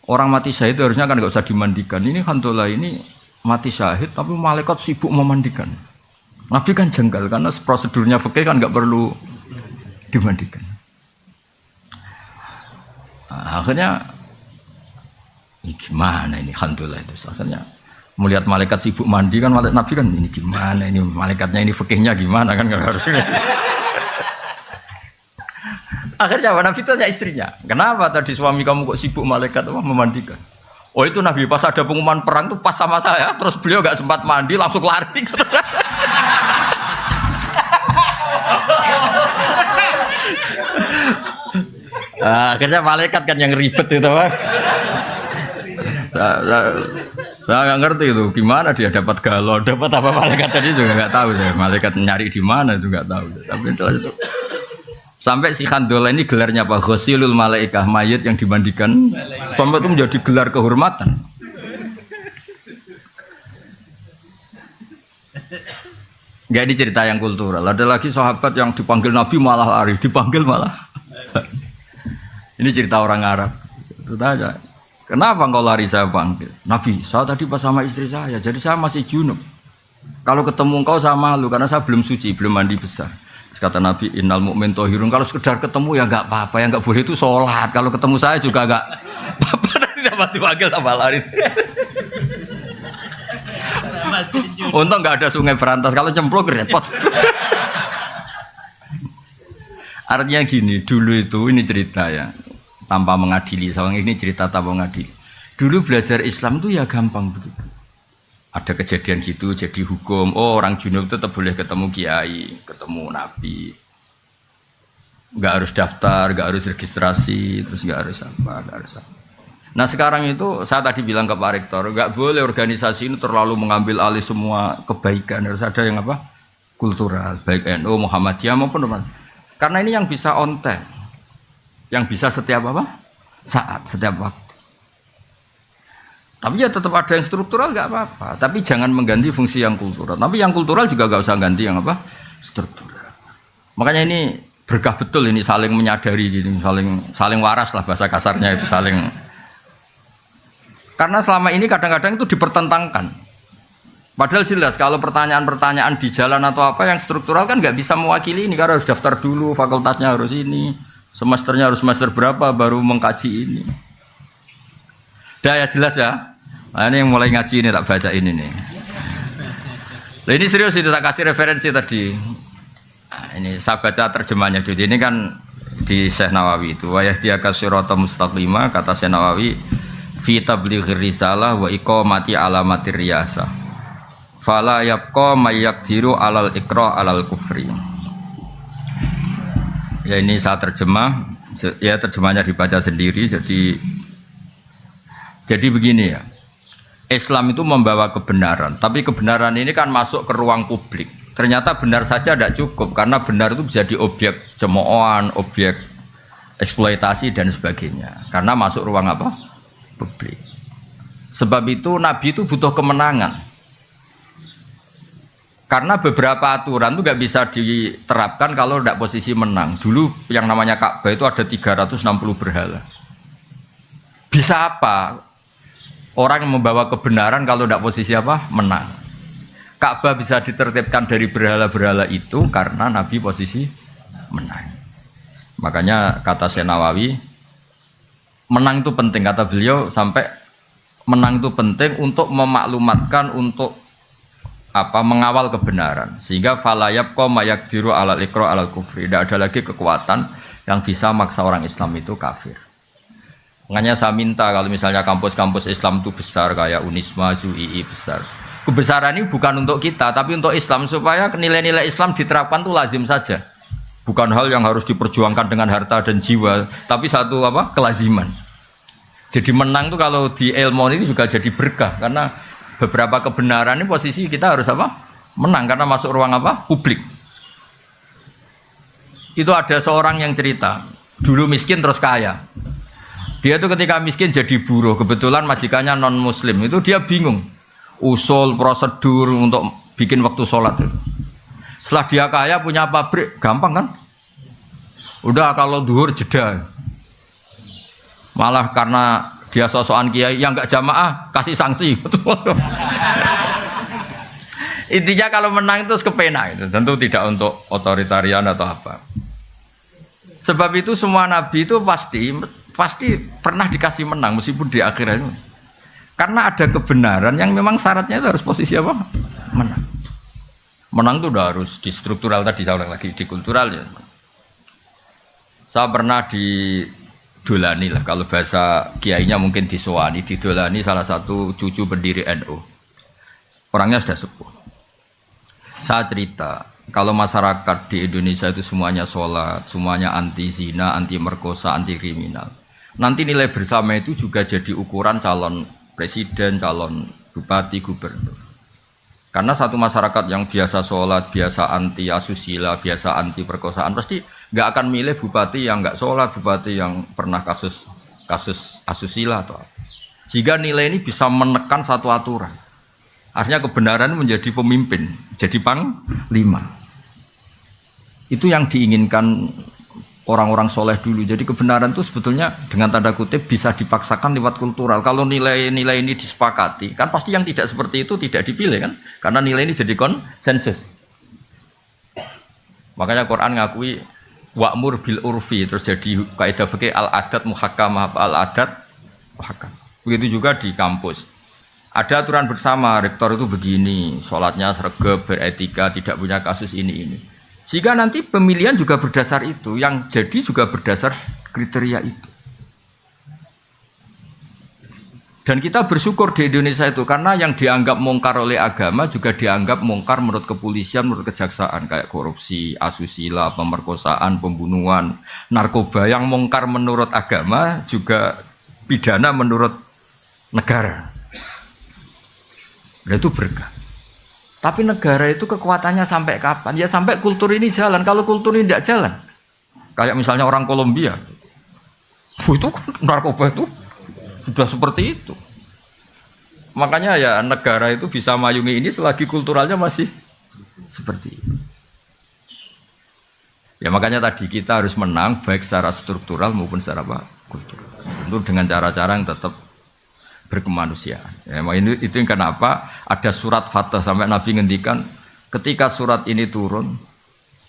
Orang mati syahid harusnya kan enggak usah dimandikan. Ini Handolah ini mati syahid tapi malaikat sibuk memandikan. Nabi kan jengkel karena prosedurnya fikih kan enggak perlu dimandikan. Nah, akhirnya ini gimana ini Handolah itu akhirnya melihat malaikat sibuk mandi kan Nabi kan ini gimana ini malaikatnya ini fikihnya gimana kan harus. Akhirnya Nabi itu tanya istrinya, kenapa tadi suami kamu kok sibuk malaikat memandikan? Oh itu Nabi pas ada pengumuman perang tuh pas sama saya, terus beliau gak sempat mandi langsung lari. Akhirnya malaikat kan yang ribet itu Pak. Saya nggak ngerti itu gimana dia dapat galon, dapat apa malaikat tadi juga nggak tahu saya. Malaikat nyari di mana itu nggak tahu. Tapi itu sampai si Handolah ini gelarnya apa? Ghusilul malaikah, mayat yang dimandikan. Sampai itu menjadi gelar kehormatan. Nggak ini cerita yang kultural. Ada lagi sahabat yang dipanggil Nabi malah lari, dipanggil malah. Ini cerita orang Arab. Tanya, kenapa engkau lari saya panggil? Nabi, saya tadi pas sama istri saya, jadi saya masih junub. Kalau ketemu engkau saya malu karena saya belum suci, belum mandi besar. Terus kata Nabi, innal mu'min thahirun. Kalau sekedar ketemu ya enggak apa-apa, yang enggak boleh itu sholat. Kalau ketemu saya juga enggak apa-apa, nanti dapat dipanggil tambah lari. Untung nggak ada sungai berantas, kalau cemplung repot. Artinya gini, dulu itu ini cerita ya, tanpa mengadili, soalnya ini cerita tanpa mengadili. Dulu belajar Islam itu ya gampang begitu. Ada kejadian gitu, jadi hukum. Oh, orang junub itu tetap boleh ketemu kiai, ketemu nabi. Nggak harus daftar, nggak harus registrasi, terus nggak harus apa. Nah sekarang itu saya tadi bilang ke Pak Rektor, nggak boleh organisasi ini terlalu mengambil alih semua kebaikan, harus ada yang apa kultural, baik NU, Muhammadiyah maupun apa. Karena ini yang bisa on time, yang bisa setiap apa saat, setiap waktu. Tapi ya tetap ada yang struktural nggak apa-apa, tapi jangan mengganti fungsi yang kultural. Tapi yang kultural juga nggak usah ganti yang apa struktural. Makanya ini berkah betul ini saling menyadari, gitu, saling waras lah bahasa kasarnya itu saling. Karena selama ini kadang-kadang itu dipertentangkan. Padahal jelas kalau pertanyaan-pertanyaan di jalan atau apa yang struktural kan nggak bisa mewakili ini, karena harus daftar dulu, fakultasnya harus ini, semesternya harus semester berapa baru mengkaji ini. Dah ya jelas ya. Nah, ini yang mulai ngaji ini tak baca ini nih. Nah, ini serius itu tak kasih referensi tadi. Nah, ini saya baca terjemahnya dulu. Ini kan di Syekh Nawawi itu. Wa yahdiyaka sirata mustaqimah kata Syekh Nawawi fi tablighir risalah wa iqamati alamatir riyasah. Fala yabqa may yaqdiru alal iqra alal kufri. Ya ini saya terjemah. Ya terjemahnya dibaca sendiri jadi begini ya. Islam itu membawa kebenaran, tapi kebenaran ini kan masuk ke ruang publik. Ternyata benar saja tidak cukup, karena benar itu bisa jadi objek cemoohan, objek eksploitasi dan sebagainya. Karena masuk ruang apa? Publik. Sebab itu Nabi itu butuh kemenangan. Karena beberapa aturan itu nggak bisa diterapkan kalau tidak posisi menang. Dulu yang namanya Ka'bah itu ada 360 berhala. Bisa apa? Orang yang membawa kebenaran kalau tidak posisi apa? Menang. Ka'bah bisa ditertibkan dari berhala-berhala itu karena Nabi posisi menang. Makanya kata Syekh Nawawi, menang itu penting, kata beliau, sampai menang itu penting untuk memaklumatkan, untuk apa mengawal kebenaran. Sehingga falayab ko mayakdiru alal ikro alal kufri. Tidak ada lagi kekuatan yang bisa maksa orang Islam itu kafir. Makanya saya minta kalau misalnya kampus-kampus Islam itu besar kayak Unisma, ZUII besar. Kebesaran ini bukan untuk kita, tapi untuk Islam supaya nilai-nilai Islam diterapkan itu lazim saja. Bukan hal yang harus diperjuangkan dengan harta dan jiwa, tapi satu apa kelaziman. Jadi menang itu kalau di ilmu ini juga jadi berkah karena beberapa kebenaran ini posisi kita harus apa? Menang karena masuk ruang apa? Publik. Itu ada seorang yang cerita, dulu miskin terus kaya. Dia itu ketika miskin jadi buruh, kebetulan majikannya non muslim, itu dia bingung usul prosedur untuk bikin waktu sholat itu. Setelah dia kaya punya pabrik, gampang kan? Udah kalau duhur jeda. Malah karena dia sosokan kiai yang nggak jamaah kasih sanksi. Intinya kalau menang itu kepena itu, tentu tidak untuk otoritarian atau apa. Sebab itu semua nabi itu pasti pernah dikasih menang meskipun di akhirat itu. Karena ada kebenaran yang memang syaratnya itu harus posisi apa? Menang. Menang itu udah harus di struktural tadi, saya ulang lagi di kultural ya. Saya pernah didolani lah, kalau bahasa kiainya mungkin disowani, didolani salah satu cucu pendiri NU. Orangnya sudah sepuh. Saya cerita, kalau masyarakat di Indonesia itu semuanya sholat, semuanya anti zina, anti merkosa, anti kriminal. Nanti nilai bersama itu juga jadi ukuran calon presiden, calon bupati, gubernur. Karena satu masyarakat yang biasa sholat, biasa anti asusila, biasa anti perkosaan, pasti nggak akan milih bupati yang nggak sholat, bupati yang pernah kasus asusila atau apa. Jika nilai ini bisa menekan satu aturan, artinya kebenaran menjadi pemimpin, jadi panglima. Itu yang diinginkan orang-orang soleh dulu. Jadi kebenaran itu sebetulnya dengan tanda kutip bisa dipaksakan lewat kultural. Kalau nilai-nilai ini disepakati, kan pasti yang tidak seperti itu tidak dipilih kan? Karena nilai ini jadi konsensus. Makanya Quran ngakui wa'mur bil urfi, terus jadi kaidah fikih al adat muhakkamah, al adat muhakkamah. Begitu juga di kampus. Ada aturan bersama, rektor itu begini, sholatnya sregep, beretika, tidak punya kasus ini. Jika nanti pemilihan juga berdasar itu, yang jadi juga berdasar kriteria itu. Dan kita bersyukur di Indonesia itu, karena yang dianggap mungkar oleh agama juga dianggap mungkar menurut kepolisian, menurut kejaksaan, kayak korupsi, asusila, pemerkosaan, pembunuhan, narkoba. Yang mungkar menurut agama juga pidana menurut negara. Nah, itu berkah. Tapi negara itu kekuatannya sampai kapan? Ya sampai kultur ini jalan. Kalau kultur ini tidak jalan, kayak misalnya orang Kolombia, itu narkoba itu sudah seperti itu. Makanya ya negara itu bisa mayungi ini selagi kulturalnya masih seperti itu. Ya makanya tadi kita harus menang baik secara struktural maupun secara kultural. Tentu dengan cara-cara yang tetap berkemanusiaan. Ya, itu yang kenapa ada surat Fatah sampai Nabi ngendikan ketika surat ini turun,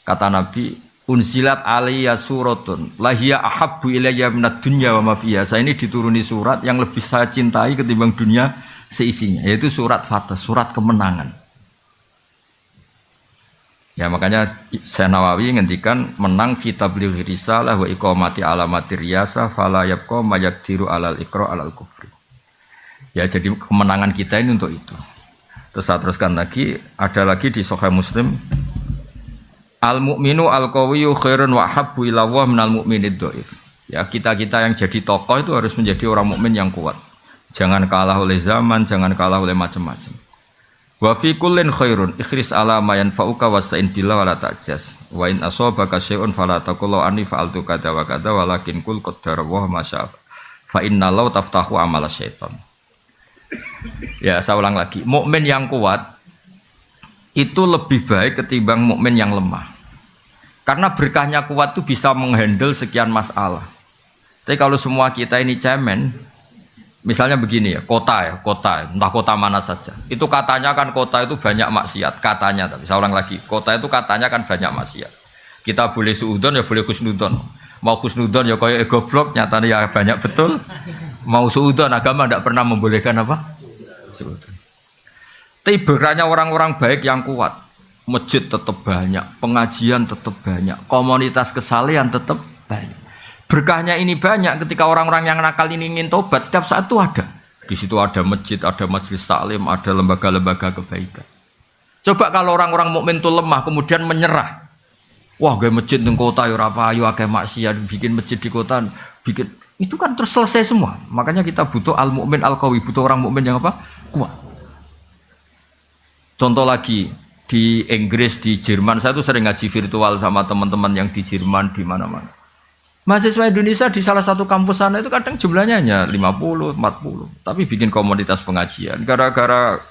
kata Nabi, unsilat alaiya suratun lahiya ahabbu ilayya minad dunya wa ma fiha. Saya ini dituruni surat yang lebih saya cintai ketimbang dunia seisinya, yaitu surat Fatah, surat kemenangan. Ya makanya Syekh Nawawi ngendikan menang kitab tablighi risalah wa iqamati alamati riyasa fala yabqa mayaqdiru alal iqra alal kufri. Ya jadi kemenangan kita ini untuk itu. Terus saya teruskan lagi, ada lagi di Sahih Muslim, al mukminu al qawiyyu khairun wa habbu ila Allah minal mu'minid dhaif. Ya kita-kita yang jadi tokoh itu harus menjadi orang mukmin yang kuat. Jangan kalah oleh zaman, jangan kalah oleh macam-macam. Wa fi kullin khairun ikhris ala ma yanfa'uka wasta'in billah wala ta'jas. Wa in asabaka syai'un fala taqul anni fa'altu kadza wa kadza walakin qul qaddara wa ma syaa. Fa inna law taftahu amala syaitan. Ya, saya ulang lagi. Mukmin yang kuat itu lebih baik ketimbang mukmin yang lemah. Karena berkahnya kuat itu bisa menghandle sekian masalah. Tapi kalau semua kita ini cemen, misalnya begini ya, kota, entah kota mana saja. Itu katanya kan kota itu banyak maksiat, katanya. Tapi saya ulang lagi, kota itu katanya kan banyak maksiat. Kita boleh suudon ya boleh khusnudon. Mau khusnudon ya kayak goblok, nyatanya ya banyak betul. Mau suudon, agama tidak pernah membolehkan apa? Suudon. Tapi berkahnya orang-orang baik yang kuat. Masjid tetap banyak, pengajian tetap banyak, komunitas kesalehan tetap banyak. Berkahnya ini banyak ketika orang-orang yang nakal ini ingin tobat, setiap saat itu ada. Di situ ada masjid, ada majelis taklim, ada lembaga-lembaga kebaikan. Coba kalau orang-orang mukmin itu lemah kemudian menyerah. Wah, gaya masjid di kota ya ora payu akeh maksiat, bikin masjid di kota, bikin itu kan terus selesai semua. Makanya kita butuh al-mukmin al-qawi, butuh orang mukmin yang apa? Kuat. Contoh lagi di Inggris, di Jerman, saya tuh sering ngaji virtual sama teman-teman yang di Jerman di mana-mana. Mahasiswa Indonesia di salah satu kampus sana itu kadang jumlahnya hanya 50, 40, tapi bikin komunitas pengajian. Gara-gara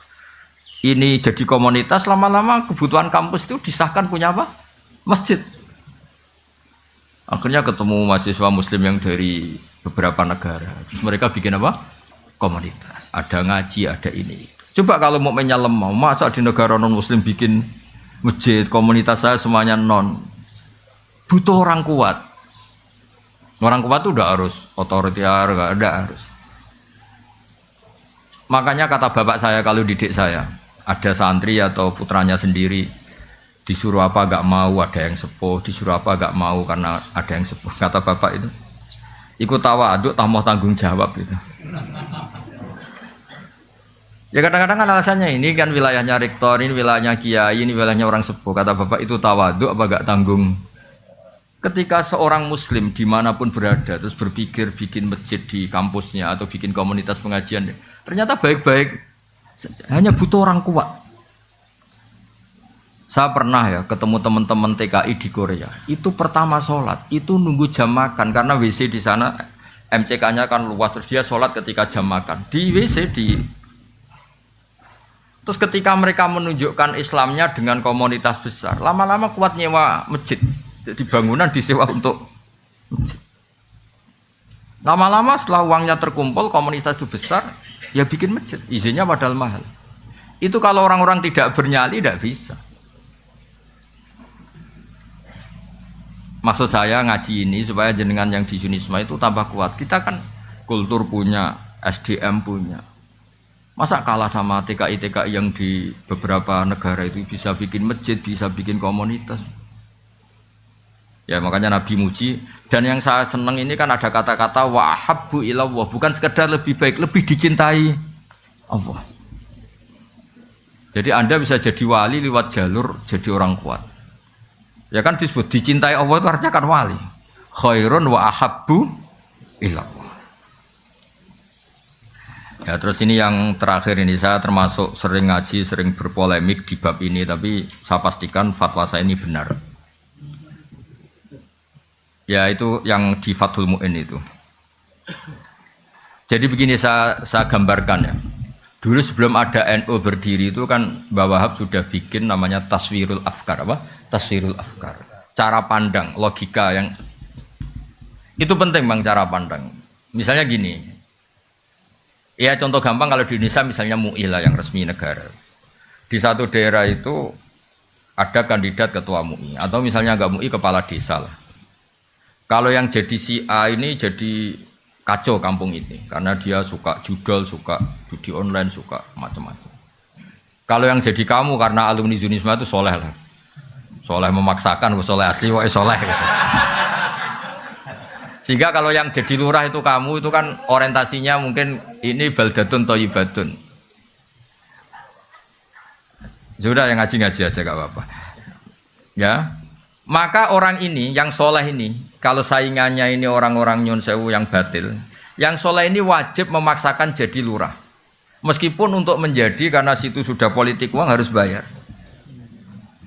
ini jadi komunitas, lama-lama kebutuhan kampus itu disahkan punya apa? Masjid. Akhirnya ketemu mahasiswa muslim yang dari beberapa negara. Terus mereka bikin apa? Komunitas. Ada ngaji, ada ini. Coba kalau mukminnya lemah, masa di negara non muslim bikin masjid, komunitas saya semuanya non. Butuh orang kuat. Orang kuat itu udah harus otoriter, enggak ada harus. Makanya kata bapak saya kalau didik saya, ada santri atau putranya sendiri disuruh apa enggak mau, ada yang sepuh, disuruh apa enggak mau karena ada yang sepuh. Kata bapak itu, ikut tawaduk tambah tanggung jawab gitu. Ya kadang-kadang kan alasannya ini kan wilayahnya rektor, ini wilayahnya kiai, ini wilayahnya orang sepuh. Kata bapak itu tawaduk apa enggak tanggung. Ketika seorang muslim dimanapun berada terus berpikir bikin masjid di kampusnya atau bikin komunitas pengajian, ternyata baik-baik, hanya butuh orang kuat. Saya pernah ya ketemu teman-teman TKI di Korea, itu pertama sholat, itu nunggu jam makan karena WC di sana MCK-nya kan luas, terus dia sholat ketika jam makan di WC di. Terus ketika mereka menunjukkan Islamnya dengan komunitas besar, lama-lama kuat nyewa masjid. Jadi bangunan disewa untuk masjid. Lama-lama setelah uangnya terkumpul, komunitas itu besar, ya bikin masjid. Izinnya padahal mahal. Itu kalau orang-orang tidak bernyali, tidak bisa. Maksud saya ngaji ini supaya jenengan yang di Yunisma itu tambah kuat. Kita kan kultur punya, SDM punya. Masa kalah sama TKI-TKI yang di beberapa negara itu bisa bikin masjid, bisa bikin komunitas. Ya makanya Nabi muji. Dan yang saya senang ini kan ada kata-kata wa habbu ilallah, bukan sekedar lebih baik, lebih dicintai Allah. Jadi Anda bisa jadi wali lewat jalur jadi orang kuat. Ya kan disebut dicintai Allah itu artinya kan wali. Khairun wa ahabbu ilallah. Ya terus ini yang terakhir ini saya termasuk sering ngaji, sering berpolemik di bab ini, tapi saya pastikan fatwa saya ini benar. Ya itu yang di Fathul Mu'in itu. Jadi begini saya gambarkan ya. Dulu sebelum ada NU berdiri itu kan Mbah Wahab sudah bikin namanya Taswirul Afkar apa? Taswirul Afkar. Cara pandang, logika yang itu penting Bang, cara pandang. Misalnya gini. Ya contoh gampang kalau di Indonesia misalnya MUI lah yang resmi negara. Di satu daerah itu ada kandidat ketua MUI atau misalnya enggak MUI kepala desa lah. Kalau yang jadi si A ini jadi kacau kampung ini karena dia suka judol, suka judi online, suka macam-macam. Kalau yang jadi kamu karena alumni Zunisma itu soleh lah. Soleh memaksakan, soleh asli, soleh gitu. Sehingga kalau yang jadi lurah itu kamu itu kan orientasinya mungkin ini baldatun thayyibatun. Sudah yang ngaji-ngaji aja gak apa-apa. Ya. Maka orang ini yang soleh ini, kalau saingannya ini orang-orang nyun sewu yang batil, yang soleh ini wajib memaksakan jadi lurah. Meskipun untuk menjadi karena situ sudah politik uang harus bayar.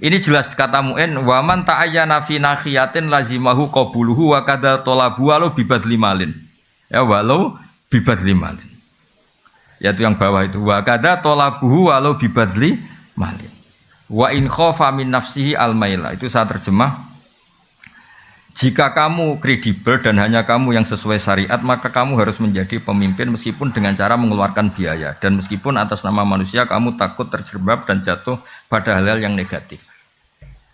Ini jelas kata Mu'in, wa man ta'ayyana fi nakhiyatin lazimahu qabuluhu wa kadza talabu walau bibadli malin. Ya walau bibadli malin. Yaitu yang bawah itu wa kadza talabuhu walau bibadli malin. Wa in khafa min nafsihi al-maila. Itu saya terjemah. Jika kamu kredibel dan hanya kamu yang sesuai syariat, maka kamu harus menjadi pemimpin meskipun dengan cara mengeluarkan biaya dan meskipun atas nama manusia kamu takut terjerembab dan jatuh pada hal-hal yang negatif.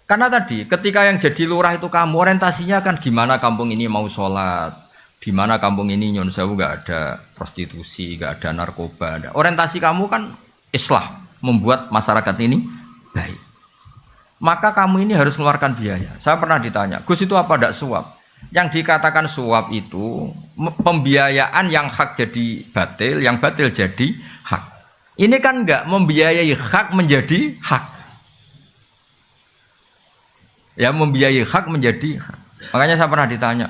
Karena tadi ketika yang jadi lurah itu kamu orientasinya kan gimana kampung ini mau sholat, di mana kampung ini nyun sewu nggak ada prostitusi, nggak ada narkoba, ada. Orientasi kamu kan islah, membuat masyarakat ini baik. Maka kamu ini harus mengeluarkan biaya. Saya pernah ditanya, Gus itu apa tidak suap? Yang dikatakan suap itu pembiayaan yang hak jadi batil, yang batil jadi hak. Ini kan enggak membiayai hak menjadi hak. Ya membiayai hak menjadi hak. Makanya saya pernah ditanya,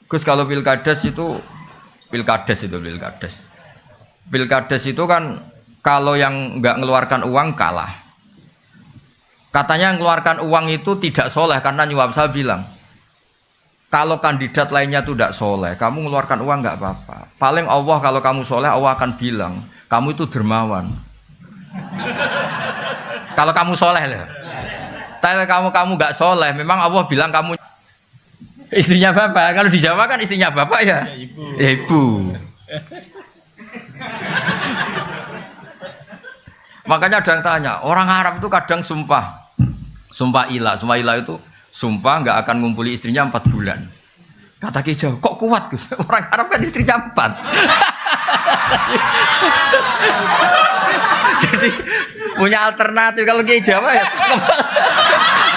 Gus kalau pilkades itu itu kan kalau yang enggak mengeluarkan uang kalah. Katanya yang mengeluarkan uang itu tidak soleh karena nyuap. Saya bilang, kalau kandidat lainnya itu tidak soleh, kamu mengeluarkan uang nggak apa-apa. Paling Allah kalau kamu soleh, Allah akan bilang, kamu itu dermawan. Kalau kamu soleh lah. Tapi kamu nggak soleh, memang Allah bilang kamu istrinya bapak. Kalau di Jawa kan istrinya bapak ya, ya ibu. Makanya ada yang tanya, orang Arab itu kadang sumpah ilah itu sumpah nggak akan ngumpuli istrinya 4 bulan. Kata Ki Jawa, kok kuat Gus? Orang Arab kan istrinya 4. Jadi punya alternatif kalau Ki Jawa ya.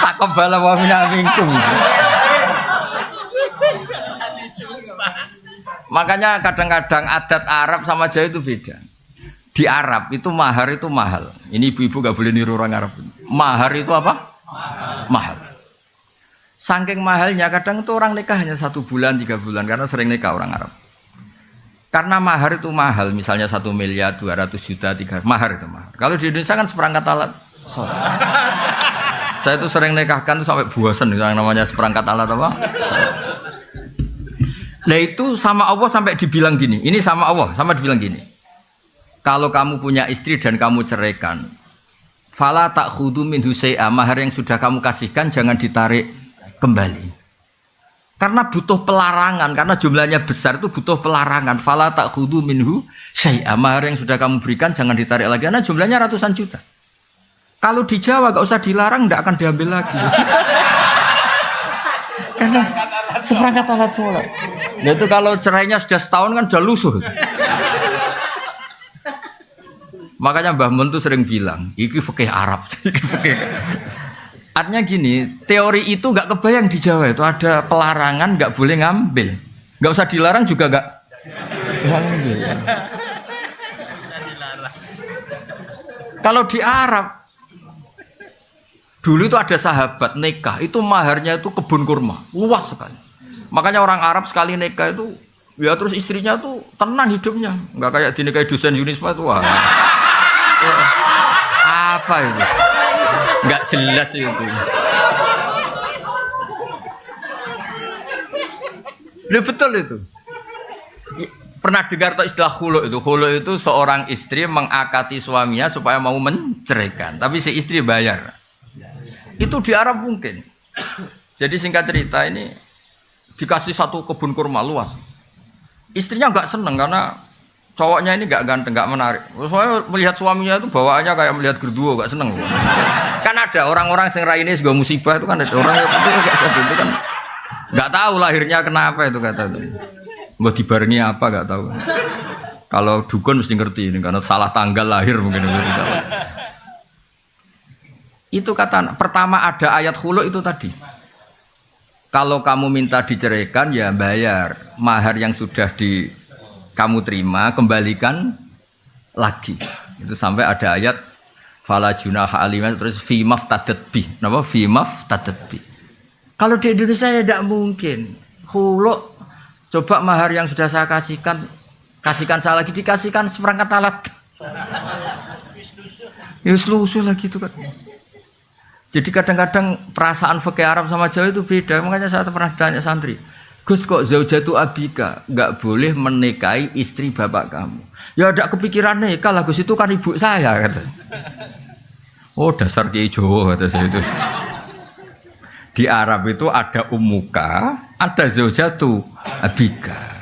Tak kebala wa minal minkum. Makanya kadang-kadang adat Arab sama Jawa itu beda. Di Arab itu mahar itu mahal. Ini ibu-ibu gak boleh niru orang Arab. Mahar itu apa? Mahal. Saking mahalnya kadang itu orang nikah hanya 1 bulan, 3 bulan karena sering nikah orang Arab. Karena mahar itu mahal, misalnya 1 miliar, 200 juta, 3 mahar itu mahal. Kalau di Indonesia kan seperangkat alat. Saya itu sering nikahkan tuh sampai bosan yang namanya seperangkat alat apa? Nah itu sama Allah sampai dibilang gini. Ini sama Allah sama dibilang gini. Kalau kamu punya istri dan kamu ceraikan, fala ta'khudhu minhu syai'a, mahar yang sudah kamu kasihkan jangan ditarik kembali. Karena butuh pelarangan, karena jumlahnya besar itu butuh pelarangan. Fala ta'khudhu minhu syai'a, mahar yang sudah kamu berikan jangan ditarik lagi karena jumlahnya ratusan juta. Kalau di Jawa gak usah dilarang, tidak akan diambil lagi. Karena seperangkat alat sholat. Nah itu kalau cerainya sudah setahun kan sudah lusuh. Makanya Mbah Mun tuh sering bilang, iki fikih Arab, iki fikih. Artinya gini, teori itu nggak kebayang di Jawa itu ada pelarangan nggak boleh ngambil, nggak usah dilarang juga nggak ngambil. Kalau di Arab dulu itu ada sahabat nikah itu maharnya itu kebun kurma luas sekali. Makanya orang Arab sekali nikah itu ya terus istrinya tuh tenang hidupnya, nggak kayak dinikahi dosen Yunisma itu wah. Apa itu? Nggak jelas itu. Ya betul itu. Pernah dengar atau istilah khulu itu? Khulu itu seorang istri mengakati suaminya supaya mau menceraikan, tapi si istri bayar. Itu di Arab mungkin. Jadi singkat cerita ini dikasih satu kebun kurma luas. Istrinya nggak seneng karena cowoknya ini nggak ganteng, nggak menarik. Soalnya melihat suaminya itu bawaannya kayak melihat gerduo, nggak seneng. Kan ada orang-orang yang raine segala musibah itu kan ada orang yang itu kan nggak tahu lahirnya kenapa itu kata itu. Mau dibarengi apa nggak tahu. Kalau dukun mesti ngerti ini karena salah tanggal lahir mungkin. Itu kata pertama ada ayat khulu itu tadi. Kalau kamu minta diceraikan ya bayar mahar yang sudah kamu terima kembalikan lagi. Itu sampai ada ayat fala junaha aliman terus fi maftadat bi. Napa fi maftadat bi. Kalau di Indonesia ya tidak mungkin. Khulu coba mahar yang sudah saya kasihkan saya lagi dikasihkan seperangkat alat. Ya selusuh lagi itu kan. Jadi kadang-kadang perasaan fikih Arab sama Jawa itu beda. Makanya saya pernah tanya santri, Gus kok zaujatu abika nggak boleh menikahi istri bapak kamu? Ya ada kepikiran nikah lah Gus, itu kan ibu saya kata. Oh dasar Kiai Jawa kata saya itu. Di Arab itu ada ummuka, ada zaujatu abika.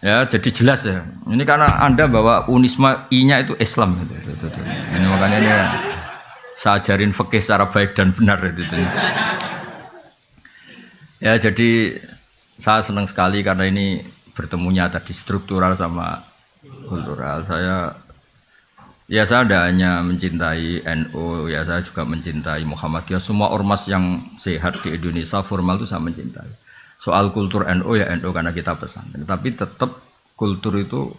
Ya, jadi jelas ya. Ini karena Anda bawa unisma I-nya itu Islam gitu. Ini makanya ini saya ajarin fikih secara baik dan benar gitu. Ya, jadi saya senang sekali karena ini bertemunya tadi struktural sama kultural. Saya tidak hanya mencintai NU, ya saya juga mencintai Muhammadiyah. Semua ormas yang sehat di Indonesia formal itu saya mencintai. Soal kultur NU ya NU karena kita pesan. Tapi tetap kultur itu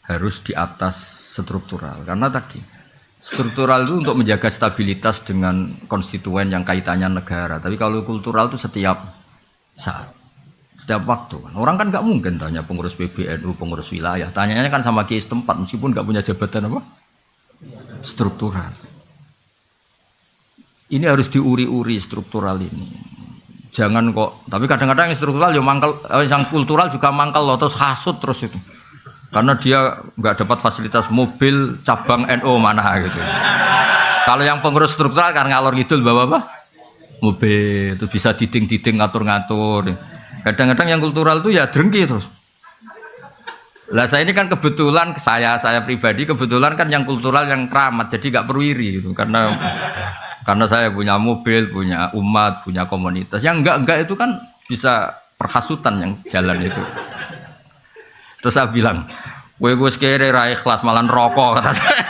harus di atas struktural. Karena tadi struktural itu untuk menjaga stabilitas dengan konstituen yang kaitannya negara. Tapi kalau kultural itu setiap saat, setiap waktu. Orang kan nggak mungkin tanya pengurus PBNU, pengurus wilayah. Tanyanya kan sama kiai setempat meskipun nggak punya jabatan apa? Struktural. Ini harus diuri-uri struktural ini. Jangan kok, tapi kadang-kadang yang struktural ya mangkel, yang kultural juga mangkel loh, terus hasut terus itu. Karena dia nggak dapat fasilitas mobil cabang NU mana gitu. Kalau yang pengurus struktural kan ngalor ngidul bawa apa? Mobil, itu bisa diding-diding ngatur-ngatur. Kadang-kadang yang kultural itu ya drengki terus. Lah saya ini kan kebetulan saya pribadi kebetulan kan yang kultural yang keramat, jadi nggak perlu iri gitu karena saya punya mobil, punya umat, punya komunitas. Yang enggak itu kan bisa perhasutan yang jalan itu. Terus saya bilang, gue kere ra ikhlas malah rokok kata saya.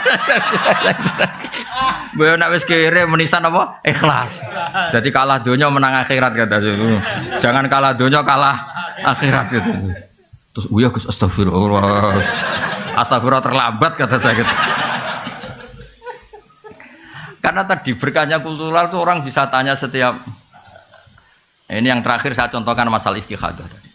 Gue nak wis kere menisan apa? Ikhlas. Jadi kalah donya menang akhirat kata saya. Jangan kalah donya kalah akhirat gitu. Terus uya Gus astagfirullah. Astagfirullah terlambat kata saya gitu. Karena tadi berkahnya kultural itu orang bisa tanya setiap. Ini yang terakhir saya contohkan masalah istikhadah tadi.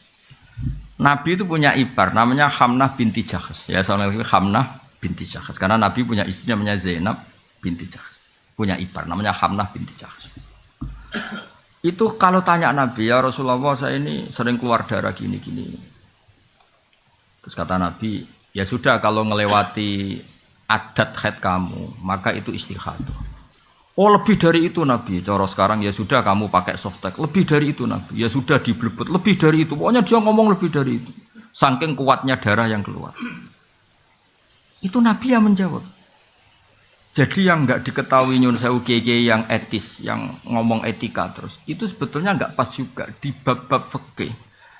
Nabi itu punya ipar namanya Hamnah binti Jahsh. Ya soalnya Hamnah binti Jahsh. Karena Nabi punya istri namanya Zainab binti Jahsh. Punya ipar namanya Hamnah binti Jahsh. Itu kalau tanya Nabi, ya Rasulullah saya ini sering keluar darah gini-gini. Terus kata Nabi, ya sudah kalau ngelewati adat haid kamu, maka itu istikhadah. Oh lebih dari itu Nabi, cara sekarang ya sudah kamu pakai softtek, lebih dari itu Nabi, ya sudah diblebet, lebih dari itu, pokoknya dia ngomong lebih dari itu, saking kuatnya darah yang keluar. Itu Nabi yang menjawab. Jadi yang nggak diketahui nyun sewu kiai yang etis, yang ngomong etika terus, itu sebetulnya nggak pas juga di bab-bab fikih.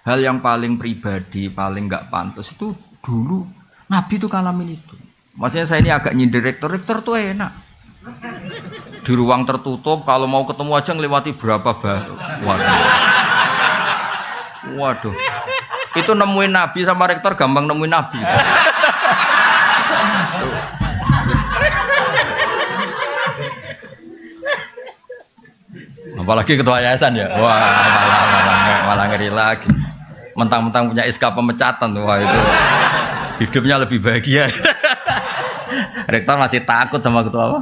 hal yang paling pribadi, paling nggak pantas itu dulu Nabi itu ngalamin itu. Maksudnya saya ini agak nyindir rektor tuh enak. Di ruang tertutup kalau mau ketemu aja ngelewati berapa baru. Waduh. Itu nemuin Nabi sama rektor gampang nemuin Nabi. Apalagi ketua yayasan ya. Wah, malah ngeri lagi. Mentang-mentang punya SK pemecatan, wah itu hidupnya lebih bahagia. Rektor masih takut sama ketua apa?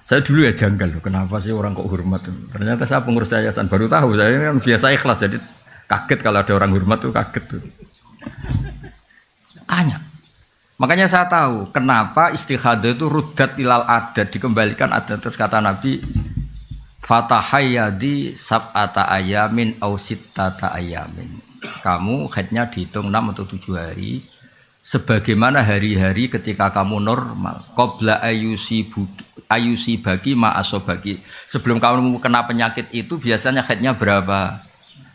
Saya dulu ya janggal loh, kenapa sih orang kok hormat? Ternyata saya pengurus yayasan baru tahu. Saya kan biasa ikhlas, jadi kaget kalau ada orang hormat tuh kaget tuh. Tanya. Makanya saya tahu kenapa istihadah itu rudat ilal adat, dikembalikan adat. Terus kata Nabi, fatahayyadi sab'ata ayamin au sittata ayamin. Kamu haidnya dihitung 6 atau 7 hari. Sebagaimana hari-hari ketika kamu normal. Qabla ayusi bagi ma'asobagi. Sebelum kamu kena penyakit itu biasanya haidnya berapa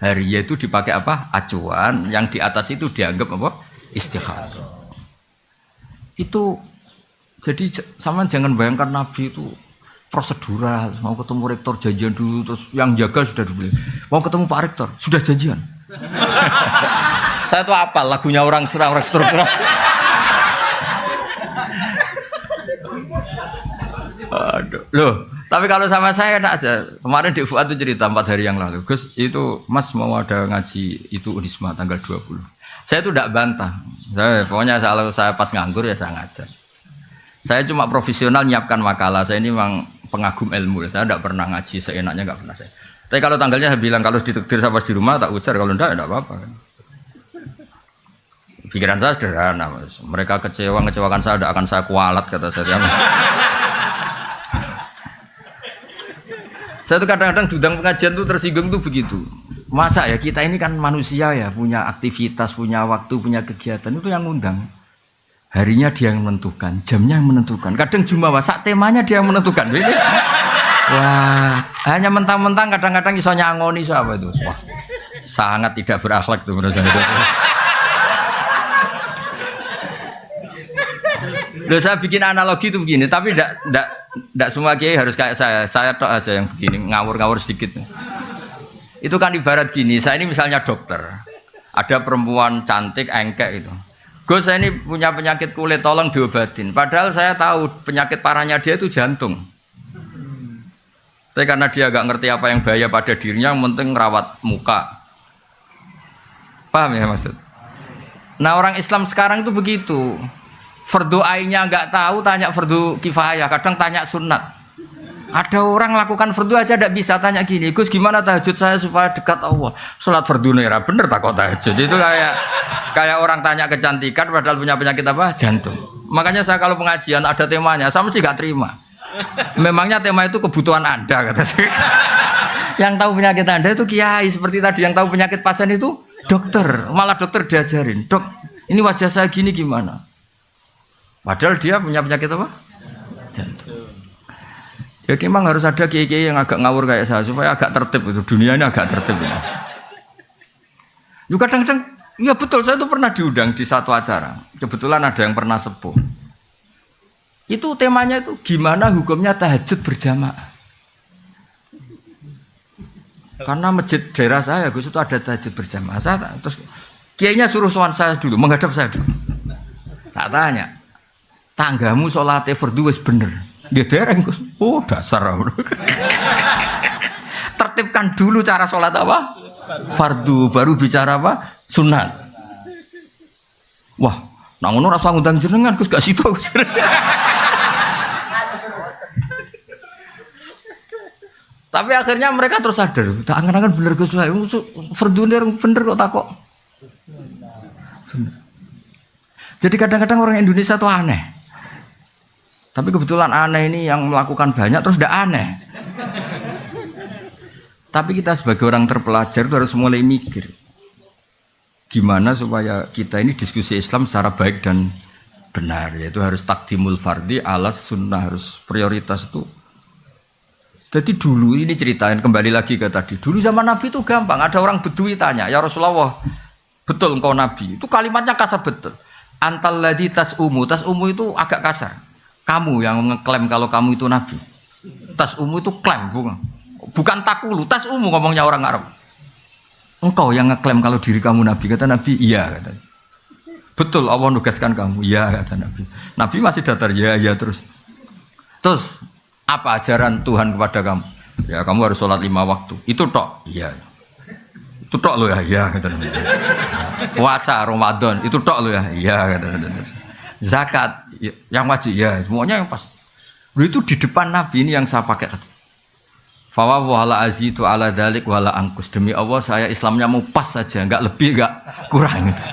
hari? Yaitu dipakai apa? Acuan. Yang di atas itu dianggap apa? Istihadah. Itu jadi sama jangan bayangkan Nabi itu prosedural, mau ketemu rektor janjian dulu, terus yang jaga sudah dibeli, mau ketemu Pak Rektor sudah janjian. Saya tuh apa lagunya orang struktural. Aduh, loh. Tapi kalau sama saya enak aja. Kemarin di Fuad itu cerita 4 hari yang lalu, Gus itu Mas mau ada ngaji itu Unisma tanggal 20. Saya itu tidak bantah. Pokoknya kalau saya pas nganggur ya saya ngajar. Saya cuma profesional nyiapkan makalah. Saya ini memang pengagum ilmu. Saya tidak pernah ngaji seenaknya, nggak pernah saya. Tapi kalau tanggalnya saya bilang kalau ditakdir saya pas di rumah tak ujar. Kalau tidak apa-apa. Pikiran saya sederhana. Mas. Mereka ngecewakan saya, tidak akan saya kualat kata saya. Saya tuh kadang-kadang diundang pengajian tuh tersinggung tuh begitu. Masa ya kita ini kan manusia ya, punya aktivitas, punya waktu, punya kegiatan, itu yang ngundang. Harinya dia yang menentukan, jamnya yang menentukan. Kadang jumawa sak temanya dia yang menentukan. Wah, hanya mentang-mentang kadang-kadang iso nyangoni siapa itu. Wah, sangat tidak berakhlak tuh menurut saya. Loh, saya bikin analogi itu begini, tapi tidak semua kiai harus kayak saya. Saya tok aja yang begini, ngawur-ngawur sedikit. Itu kan ibarat gini, saya ini misalnya dokter, ada perempuan cantik, engkek itu. Gus saya ini punya penyakit kulit, tolong diobatin. Padahal saya tahu penyakit parahnya dia itu jantung. Tapi karena dia nggak ngerti apa yang bahaya pada dirinya, yang penting ngerawat muka. Paham ya maksud? Nah orang Islam sekarang itu begitu. Fardu ainnya nggak tahu, tanya fardu kifayah, kadang tanya sunat. Ada orang lakukan fardu aja tidak bisa, tanya gini, Gus gimana tahajud saya supaya dekat Allah? Sholat fardu nera bener tak kok tahajud? Itu kayak orang tanya kecantikan padahal punya penyakit apa? Jantung. Makanya saya kalau pengajian ada temanya, saya mesti gak terima. Memangnya tema itu kebutuhan Anda kata saya. Yang tahu penyakit Anda itu kiai seperti tadi, yang tahu penyakit pasien itu dokter. Malah dokter diajarin, dok ini wajah saya gini gimana? Padahal dia punya penyakit apa? Jantung. Jadi memang harus ada kiai-kiai yang agak ngawur kayak saya supaya agak tertib itu, dunia ini agak tertib ya. Juga kadang-kadang, ya betul saya itu pernah diundang di satu acara. Kebetulan ada yang pernah sepuh. Itu temanya itu gimana hukumnya tahajud berjamaah. Karena masjid daerah saya Gus itu ada tahajud berjamaah. Terus kiainya suruh sowan saya dulu, menghadap saya dulu. Tak tanya, tanggamu sholatnya fardu wis bener. Dia dereng Gus. Oh dasar. Tertibkan dulu cara sholat apa? Fardu, baru bicara apa? Sunat. Wah, nang ngono rasa ngundang jenengan Gus gak situ Gus. Tapi akhirnya mereka terus sadar, tak angan-angan bener Gus, fardu bener kok takok. Jadi kadang-kadang orang Indonesia tuh aneh. Tapi kebetulan aneh ini yang melakukan banyak terus tidak aneh. Tapi kita sebagai orang terpelajar itu harus mulai mikir. Gimana supaya kita ini diskusi Islam secara baik dan benar. Yaitu harus takdimul fardi alas sunnah. Harus prioritas itu Jadi dulu ini ceritain kembali lagi ke tadi. Dulu zaman Nabi itu gampang. Ada orang Bedui tanya, ya Rasulullah, betul engkau Nabi? Itu kalimatnya kasar betul. Antal ladzi tas'umu. Tas'umu itu agak kasar. Kamu yang ngeklaim kalau kamu itu Nabi. Tas'umu itu klaim, bukan takulu. Tas'umu ngomongnya orang Arab. Engkau yang ngeklaim kalau diri kamu Nabi. Kata Nabi, iya. Kata. Betul Allah nugaskan kamu. Iya kata Nabi. Nabi masih datar, ya terus. Terus apa ajaran Tuhan kepada kamu? Ya kamu harus sholat 5 waktu. Itu tok. Iya. Itu tok lo ya. Iya kata Nabi. Puasa Ramadan. Itu tok lo ya. Iya kata Nabi. Zakat yang wajib ya. Semuanya yang pas. Lu itu di depan Nabi ini yang saya pakai. Fa wala azitu ala dzalik wala angkus. Demi Allah saya Islamnya mau pas saja, enggak lebih enggak kurang gitu.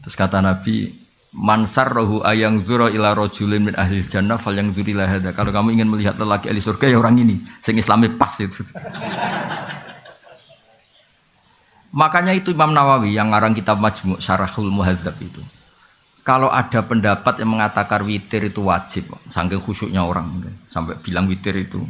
Terus kata Nabi, Mansar rohu ayang zuro ila rojulin min ahli jannah fal yang zuri lahada. Kalau kamu ingin melihat lelaki ahli surga ya orang ini, sing Islami pas itu. Makanya itu Imam Nawawi yang ngarang kitab Majmu' Syarahul Muhadzab itu. Kalau ada pendapat yang mengatakan witir itu wajib, saking khusyuknya orang sampai bilang witir itu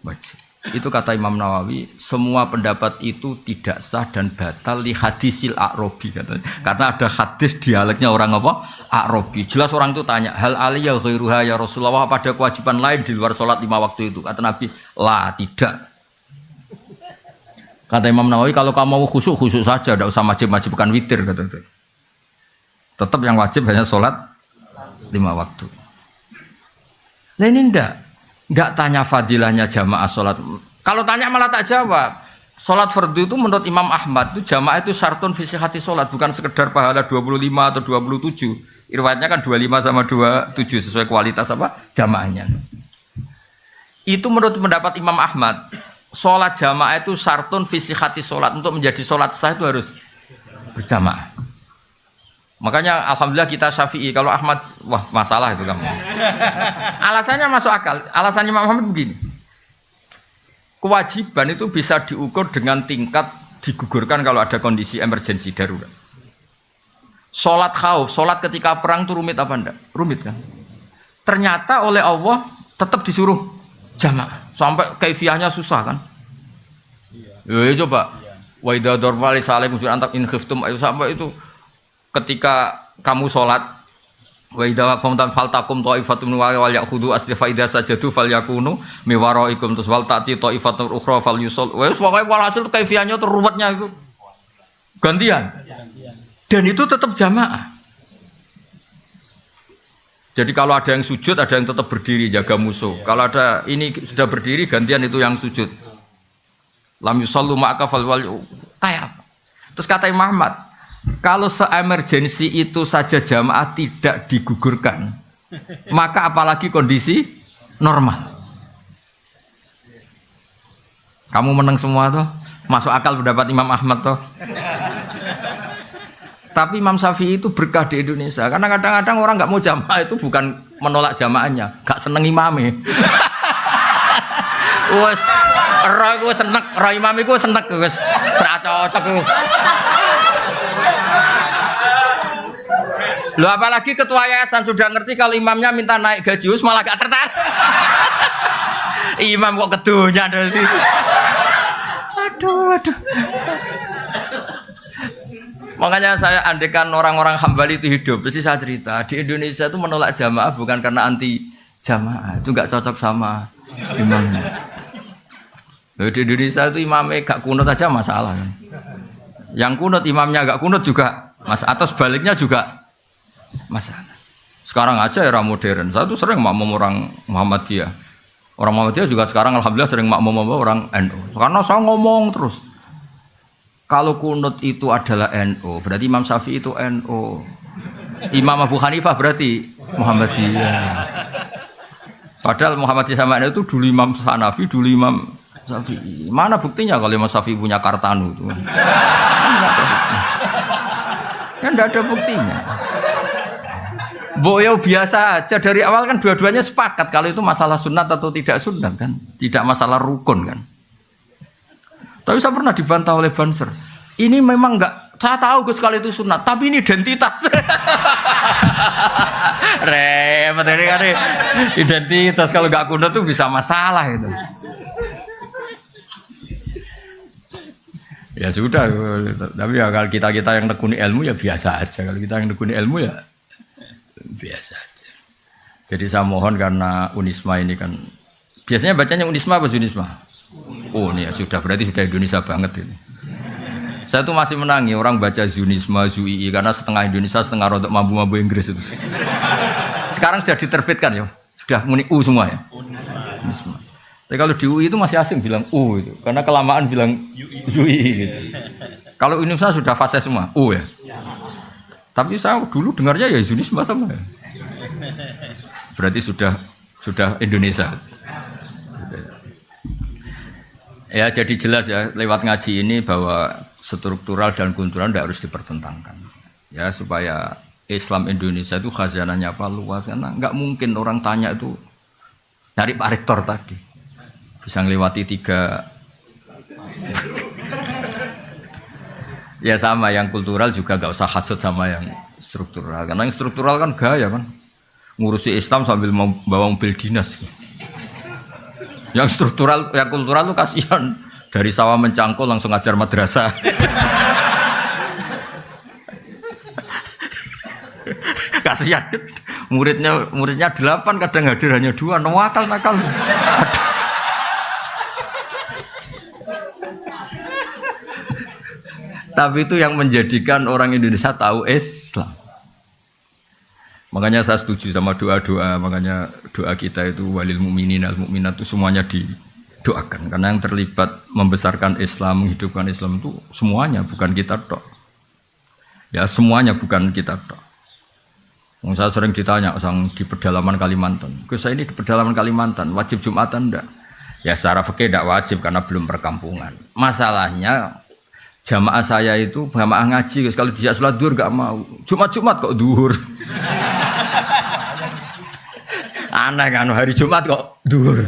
wajib. Itu kata Imam Nawawi, semua pendapat itu tidak sah dan batal li hadisil a'robi katanya. Karena ada hadis dialeknya orang apa? A'robi. Jelas orang itu tanya, hal aliyah ghairuha ya Rasulullah, pada kewajiban lain di luar sholat 5 waktu itu? Kata Nabi, lah tidak. Kata Imam Nawawi, kalau kamu mau khusyuk saja, tidak usah wajib-wajibkan witir kata itu. Tetap yang wajib hanya sholat 5 waktu. Nah ini enggak tanya fadilahnya jamaah sholat. Kalau tanya malah tak jawab. Sholat fardu itu menurut Imam Ahmad itu jamaah itu syartun fi sihhati sholat, bukan sekedar pahala 25 atau 27. Riwayatnya kan 25 sama 27 sesuai kualitas apa jamaahnya. Itu menurut pendapat Imam Ahmad. Sholat jamaah itu syartun fi sihhati sholat. Untuk menjadi sholat sah itu harus berjamaah. Makanya alhamdulillah kita Syafi'i. Kalau Ahmad, wah masalah itu kamu. Alasannya masuk akal. Alasannya Imam Ahmad begini. Kewajiban itu bisa diukur dengan tingkat digugurkan kalau ada kondisi emergensi darurat. Sholat khauf, sholat ketika perang itu rumit apa enggak? Rumit kan? Ternyata oleh Allah tetap disuruh jamaah. Sampai kaifiahnya susah kan? Ya coba. Wa idza darba li salim antak in khiftum ayo sampai itu ketika kamu sholat wa idza qamtum faltakum ta'ifatun wal ya'khudhu aslifa idza sajadu falyakunu miwaraikum tus wal ta'ti ta'ifatun ukhra falyusul wes pokoke walhasil kaifiahnya itu ruwetnya itu gantian dan itu tetap jamaah. Jadi kalau ada yang sujud ada yang tetap berdiri jaga musuh, kalau ada ini sudah berdiri gantian itu yang sujud lam yusallu ma'aka fal wal kayak apa. Terus kata Imam Ahmad, kalau se-emergensi itu saja jamaah tidak digugurkan, maka apalagi kondisi normal. Kamu menang semua toh, masuk akal pendapat Imam Ahmad toh. Tapi Imam Syafi'i itu berkah di Indonesia, karena kadang-kadang orang nggak mau jamaah itu bukan menolak jamaahnya, nggak seneng imamnya. Wes, roh seneng, roh imam itu seneng, wes serat cocok. Loh apalagi ketua yayasan sudah ngerti kalau imamnya minta naik gaji malah gak tertarik. Imam kok kedunya dari itu. Aduh. Makanya saya andekan orang-orang Hambali itu hidup, pasti saya cerita di Indonesia itu menolak jamaah bukan karena anti jamaah, itu nggak cocok sama imamnya. Loh, di Indonesia itu imamnya gak kunut aja masalah kan. Yang kunut imamnya gak kunut juga atau sebaliknya juga masalah. Sekarang aja era modern, saya tuh sering makmum orang Muhammadiyah. Orang Muhammadiyah juga sekarang alhamdulillah sering makmum orang NU. Karena saya ngomong terus. Kalau kunut itu adalah NU, berarti Imam Syafi'i itu NU. Imam Abu Hanifah berarti Muhammadiyah. Padahal Muhammadiyah sama NU itu dulu Imam Hanafi, dulu Imam Syafi'i. Mana buktinya kalau Imam Syafi'i punya Kartanu itu? Kan tidak ada buktinya. Boyo biasa aja dari awal kan dua-duanya sepakat kalau itu masalah sunat atau tidak sunat kan, tidak masalah rukun kan. Tapi saya pernah dibantah oleh Banser. Ini memang Saya tahu Gus kalau itu sunat, tapi ini identitas. Repot ini kan identitas, kalau nggak kunut tuh bisa masalah itu. Ya sudah, tapi ya kalau kita yang nekuni ilmu ya biasa aja. Kalau kita yang nekuni ilmu ya biasa aja. Jadi saya mohon karena Unisma ini kan biasanya bacanya Unisma apa Zunisma? Oh ini ya sudah, berarti sudah Indonesia banget ini. Saya tuh masih menangi orang baca Zunisma, Zui karena setengah Indonesia setengah rodok mampu Inggris itu. Sekarang sudah diterbitkan ya, sudah muni U semua ya. Unisma. Tapi kalau di UI itu masih asing bilang U itu, karena kelamaan bilang Zui gitu. Kalau Indonesia sudah fase semua U ya. Tapi saya dulu dengarnya ya Zunisma sama ya. Berarti sudah Indonesia. Ya jadi jelas ya lewat ngaji ini bahwa struktural dan kultural tidak harus dipertentangkan. Ya supaya Islam Indonesia itu khazanahnya apa luas, karena nggak mungkin orang tanya itu dari Pak Rektor tadi bisa ngelewati 3. Ya sama yang kultural juga nggak usah hasut sama yang struktural, karena yang struktural kan gaya kan ngurusi Islam sambil membawa mobil dinas. Yang struktural, yang kultural tuh kasihan dari sawah mencangkul langsung ngajar madrasah. Kasihan muridnya 8 kadang hadir hanya 2, nakal. Tapi itu yang menjadikan orang Indonesia tahu Islam. Makanya saya setuju sama doa-doa, makanya doa kita itu walil mu'minin al mu'minat itu semuanya didoakan. Karena yang terlibat membesarkan Islam, menghidupkan Islam itu semuanya, bukan kita tok. Ya semuanya bukan kita tok. Saya sering ditanya di pedalaman Kalimantan. Saya ini di pedalaman Kalimantan, wajib Jumatan enggak? Ya secara fikih enggak wajib karena belum perkampungan. Masalahnya jamaah saya itu jamaah ngaji, kalau dijak sholat duhur enggak mau. Jumat kok duhur. Aneh kan, hari Jumat kok duhur.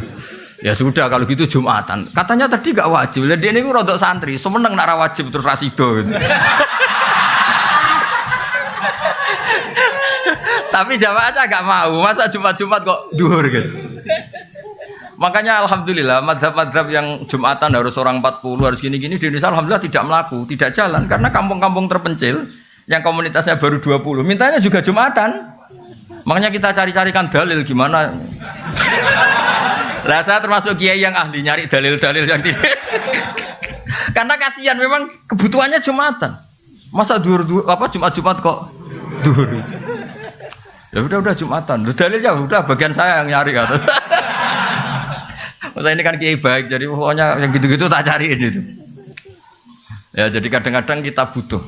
Ya sudah kalau gitu Jumatan. Katanya tadi enggak wajib. Lah dia niku rodok santri, semeneng nek ora wajib terus rasido gitu. Tapi jamaahnya enggak mau. Masa Jumat kok duhur gitu. Makanya alhamdulillah madhab-madhab yang Jumatan harus orang 40 harus gini-gini di Indonesia alhamdulillah tidak melaku, tidak jalan karena kampung-kampung terpencil yang komunitasnya baru 20 mintanya juga Jumatan. Makanya kita cari-carikan dalil gimana. Lah saya termasuk kiai yang ahli nyari dalil-dalil yang tidak. Karena kasihan memang kebutuhannya Jumatan. Masa Jumat kok duhur. Ya udah Jumatan. Dalilnya udah bagian saya yang nyari atas. Saya ini kan kiai baik, jadi pokoknya yang gitu-gitu tak cariin itu. Ya jadi kadang-kadang kita butuh.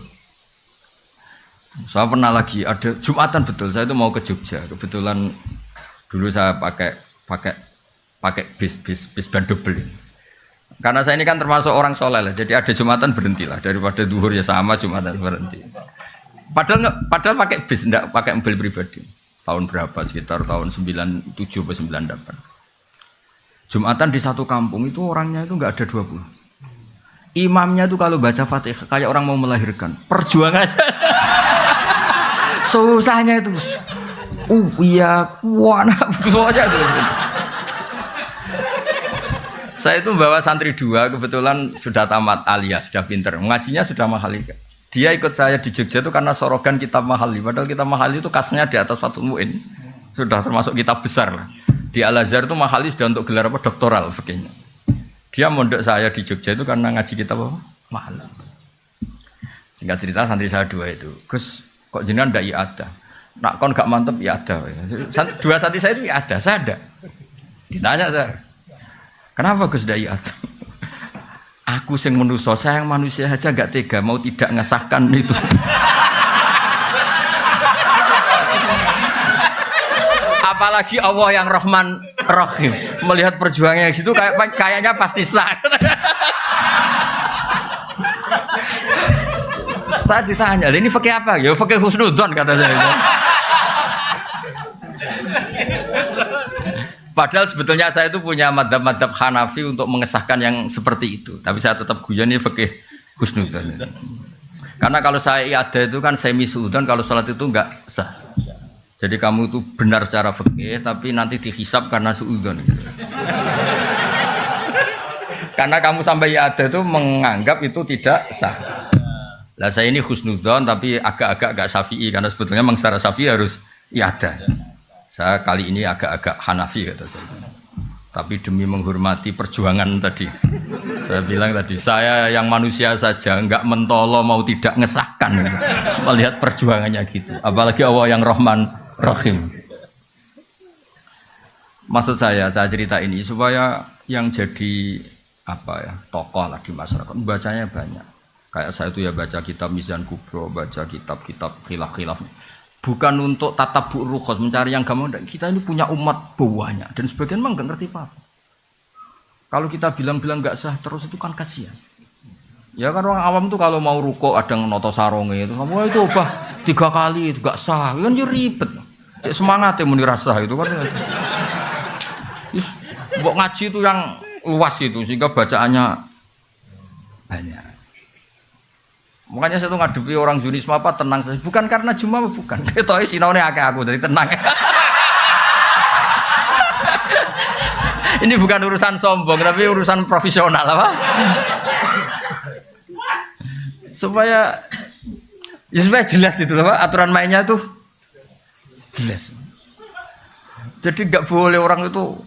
Saya pernah lagi ada Jumatan betul, saya itu mau ke Jogja. Kebetulan dulu saya pakai bis ban double. Karena saya ini kan termasuk orang soleh lah, jadi ada Jumatan berhentilah daripada duhur ya sama Jumatan berhenti. Padahal pakai bis, enggak pakai mobil pribadi. Tahun berapa? Sekitar tahun 97 atau 98. Jumatan di satu kampung itu orangnya itu enggak ada 20. Imamnya itu kalau baca Fatihah kayak orang mau melahirkan. Perjuangannya susahnya itu. Iya, kuana betul aja itu. Saya itu bawa santri 2, kebetulan sudah tamat alias, sudah pinter. Ngajinya sudah mahali. Dia ikut saya di Jogja itu karena sorogan kitab mahali. Padahal kitab mahali itu kasnya di atas Fathul Mu'in. Sudah termasuk kitab besar lah. Di Al-Azhar itu mahali sudah untuk gelar apa doktoral fikihnya. Dia mondok saya di Jogja itu karena ngaji kitab apa? Mahali. Singkat cerita santri saya 2 itu. Gus, kok jenengan ndak ada? Nak kon gak mantep ya ada. 2 santri saya itu ya ada, saya ada. Ditanya saya, kenapa Gus ndak ada? Aku sing manusia, saya yang manusia aja gak tega mau tidak ngesahkan itu. Apalagi Allah yang Rahman Rahim. Melihat perjuangannya di situ kayaknya pasti sah. Tadi ditanya, ini fikih apa? Ya fikih husnudzon kata saya. Padahal sebetulnya saya itu punya madhab-madhab Hanafi untuk mengesahkan yang seperti itu. Tapi saya tetap guyon ini fikih husnudzon. Karena kalau saya iadah itu kan semi suudzon, kalau sholat itu enggak sah. Jadi kamu itu benar secara fikih, tapi nanti dihisab karena suudzon. Karena kamu sampai iadah itu menganggap itu tidak sah. Lah saya ini husnudzon tapi agak-agak gak syafi'i karena sebetulnya memang secara syafi'i harus iadah. Saya kali ini agak-agak Hanafi kata saya. Tapi demi menghormati perjuangan tadi, saya bilang tadi saya yang manusia saja nggak mentolo mau tidak ngesahkan melihat perjuangannya gitu. Apalagi Allah yang Rahman Rahim. Maksud saya cerita ini supaya yang jadi apa ya tokoh lah di masyarakat bacanya banyak. Kayak saya itu ya baca kitab Mizan Kubro, baca kitab-kitab khilaf-khilaf. Bukan untuk tatabbu rukhas mencari yang gampang. Kita ini punya umat banyak dan sebagian memang nggak ngerti apa. Kalau kita bilang-bilang nggak sah terus itu kan kasihan. Ya kan orang awam tuh kalau mau ruko ada noto sarongnya itu, kamu itu ubah 3 kali itu nggak sah, kan jadi ribet. Ya, semangat ya muni rasa itu kan. Mbok ngaji itu yang luas itu sehingga bacaannya banyak. Makanya saya tuh ngadepi orang Zunisme apa tenang saja. Bukan karena Jumat, bukan. Ketoknya sinaune akeh aku dari tenang. Ini bukan urusan sombong, tapi urusan profesional apa? Supaya jelas itu apa? Aturan mainnya itu jelas. Jadi nggak boleh orang itu.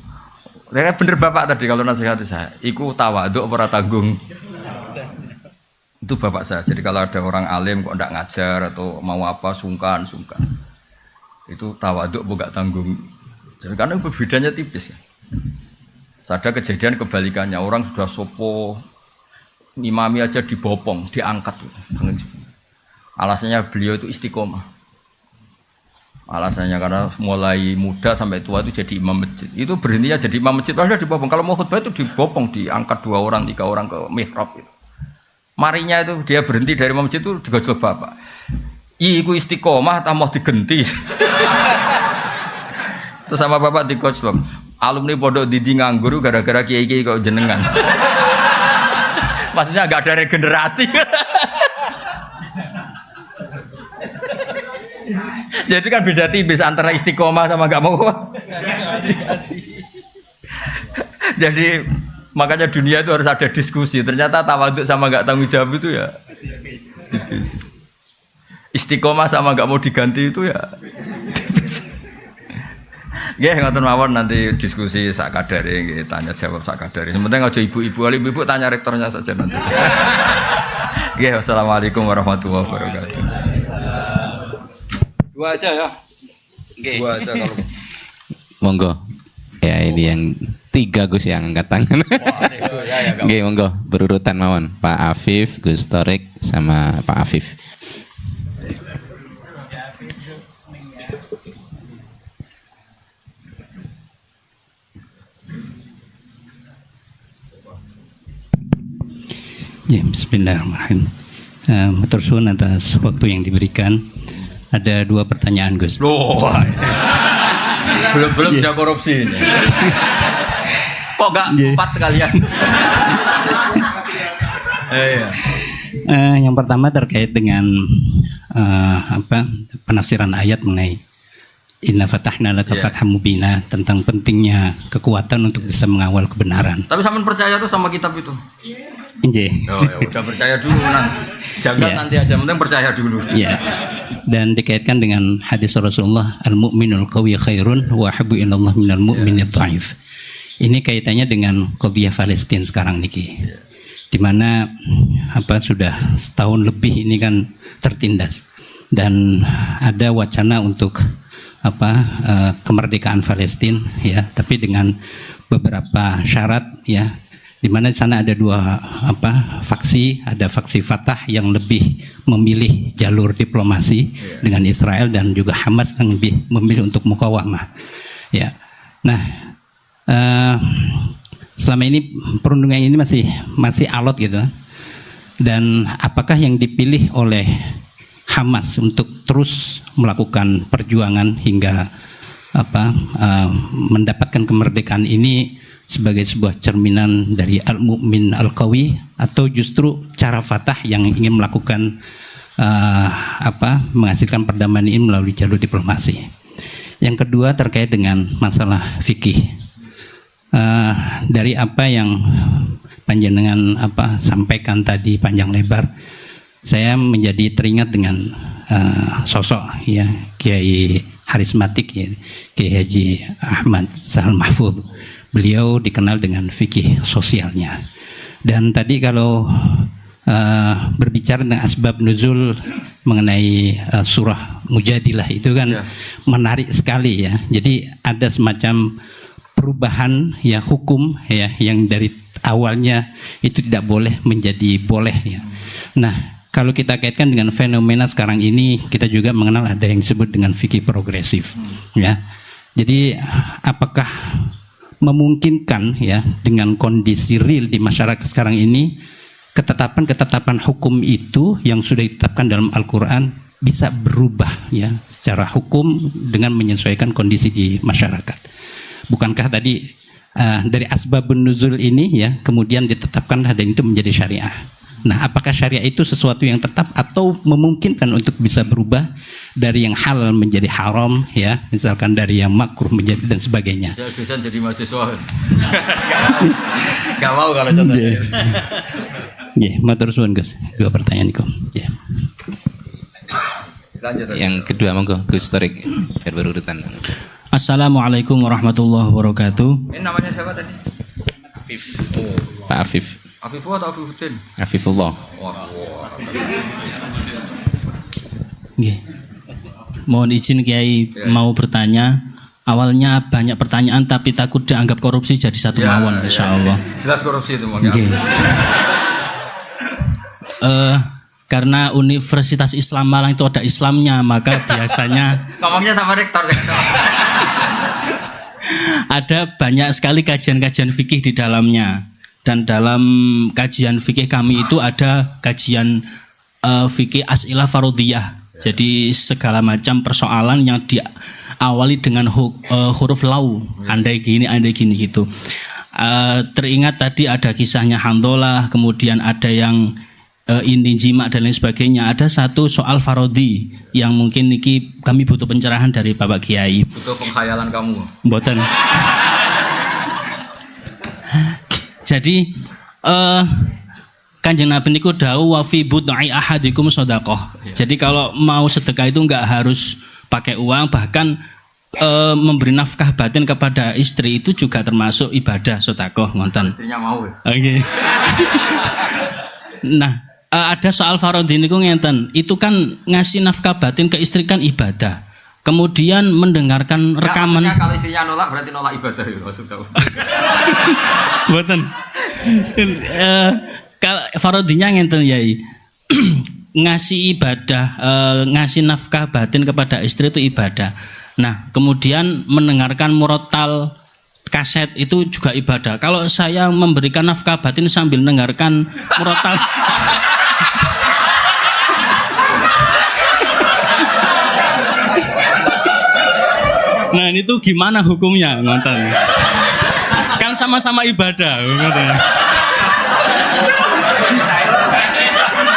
Ya bener bapak tadi kalau nasihati saya. Iku tawaduk ora tanggung. Itu bapak saya. Jadi kalau ada orang alim kok ndak ngajar atau mau apa sungkan. Itu tawaduk bukan tanggung. Jadi karena bedanya tipis ya. Ada kejadian kebalikannya, orang sudah sopo imami aja dibopong, diangkat. Alasannya beliau itu istiqomah. Alasannya karena mulai muda sampai tua itu jadi imam masjid. Itu berhentinya jadi imam masjid, padahal dibopong. Kalau mau khutbah itu dibopong, diangkat 2 orang, 3 orang ke mihrab itu. Marinya itu dia berhenti dari imam masjid itu digojlok bapak. Iku istiqomah tak mau digenti. Terus sama bapak digojlok. Alumni pondok Didi nganggur gara-gara kiai-kiai kok jenengan. Maksudnya enggak ada regenerasi. Jadi kan beda tipis antara istiqomah sama enggak mau. Jadi makanya dunia itu harus ada diskusi. Ternyata tawaduk sama enggak tanggung jawab itu ya. Istiqomah sama enggak mau diganti itu ya. Nggih ngoten mawon nanti diskusi sak kadare nggih tanya jawab sak kadare. Sementing aja ibu-ibu, ibu-ibu tanya rektornya saja nanti. Nggih wassalamualaikum warahmatullahi wabarakatuh. 2 aja ya. Nggih. 2 aja kalau. Monggo. Ya ini yang 3 Gus yang angkat tangan. Nggih monggo berurutan mawon. Pak Afif, Gus Torik sama Pak Afif. Ya, bismillahirrahmanirrahim. Matur suwun atas waktu yang diberikan. Ada 2 pertanyaan, Gus. Belum sudah korupsi ini. Kok enggak 4 sekalian? Yang pertama terkait dengan penafsiran ayat mengenai Inna fatahna laka fatham mubina, tentang pentingnya kekuatan untuk bisa mengawal kebenaran. Tapi sampean percaya tuh sama kitab itu? Injih. Oh ya udah percaya dulu jangan nanti aja, penting percaya dulu. Ya. Dan dikaitkan dengan hadis Rasulullah, al-mu'minul qawi khairun wa habbu ilallah minal mu'minid dhaif. Ini kaitannya dengan qadhiyah Palestina sekarang niki. Di mana sudah setahun lebih ini kan tertindas dan ada wacana untuk kemerdekaan Palestina ya, tapi dengan beberapa syarat ya, di mana di sana ada 2 faksi, ada faksi Fatah yang lebih memilih jalur diplomasi dengan Israel dan juga Hamas yang lebih memilih untuk mukawamah ya. Nah selama ini perundungan ini masih alot gitu, dan apakah yang dipilih oleh Hamas untuk terus melakukan perjuangan hingga mendapatkan kemerdekaan ini sebagai sebuah cerminan dari al-mu'min al-qawi, atau justru cara Fatah yang ingin melakukan menghasilkan perdamaian ini melalui jalur diplomasi. Yang kedua terkait dengan masalah fikih. Dari apa yang panjenengan sampaikan tadi panjang lebar, saya menjadi teringat dengan sosok ya Kiai Harismatik ya, Kiai Haji Ahmad Sahal Mahfud. Beliau dikenal dengan fikih sosialnya. Dan tadi kalau berbicara tentang asbab nuzul mengenai surah Mujadilah itu kan menarik sekali ya. Jadi ada semacam perubahan ya hukum ya yang dari awalnya itu tidak boleh menjadi boleh ya. Nah, kalau kita kaitkan dengan fenomena sekarang ini, kita juga mengenal ada yang disebut dengan fikih progresif ya. Jadi apakah memungkinkan ya dengan kondisi real di masyarakat sekarang ini ketetapan-ketetapan hukum itu yang sudah ditetapkan dalam Al-Quran bisa berubah ya secara hukum dengan menyesuaikan kondisi di masyarakat. Bukankah tadi dari asbabun nuzul ini ya kemudian ditetapkan dan itu menjadi syariah. Nah, apakah syariah itu sesuatu yang tetap atau memungkinkan untuk bisa berubah dari yang halal menjadi haram ya, misalkan dari yang makruh menjadi dan sebagainya. Saya bisa jadi mahasiswa. Gak mau kalau contohnya. Ya, matur suwun Gus. Dua pertanyaan iku. Ya. Yang kedua monggo Gus Torik biar berurutan. Assalamualaikum warahmatullahi wabarakatuh. Ini namanya siapa tadi? Afif. Pak Afif. Afifullah atau Afifuddin? Afifullah. Nggih. Mohon izin Kiai mau bertanya. Awalnya banyak pertanyaan tapi takut dianggap korupsi jadi satu mawon insyaallah. Jelas korupsi itu Bang. Nggih. Karena Universitas Islam Malang itu ada Islamnya, maka biasanya ngomongnya sama rektor. Ada banyak sekali kajian-kajian fikih di dalamnya. Dan dalam kajian fikih kami itu ada kajian fikih as'ilah farudiyah. Jadi segala macam persoalan yang diawali dengan huruf lau, andai gini gitu. Teringat tadi ada kisahnya Handolah, kemudian ada yang ini jima dan lain sebagainya. Ada satu soal farodi yang mungkin niki kami butuh pencerahan dari Bapak Kiai. Butuh pengkhayalan kamu. Mboten. Jadi Kanjeng Nabi niku dawuh wa fi bud'i ahadikum shadaqah. Jadi kalau mau sedekah itu enggak harus pakai uang, bahkan memberi nafkah batin kepada istri itu juga termasuk ibadah sedekah ngoten. Istrinya mau. Oke. Nah, ada soal farodhi niku ngenten. Itu kan ngasih nafkah batin ke istri kan ibadah. Kemudian mendengarkan rekaman. Ya, kalau istrinya nolak berarti nolak ibadah ya maksud kamu. Mboten. Kalau farodhinya ngenten Yai. Ngasih ibadah, ngasih nafkah batin kepada istri itu ibadah. Nah, kemudian mendengarkan murotal kaset itu juga ibadah. Kalau saya memberikan nafkah batin sambil mendengarkan murotal nah itu gimana hukumnya nonton? Kan sama-sama ibadah nonton.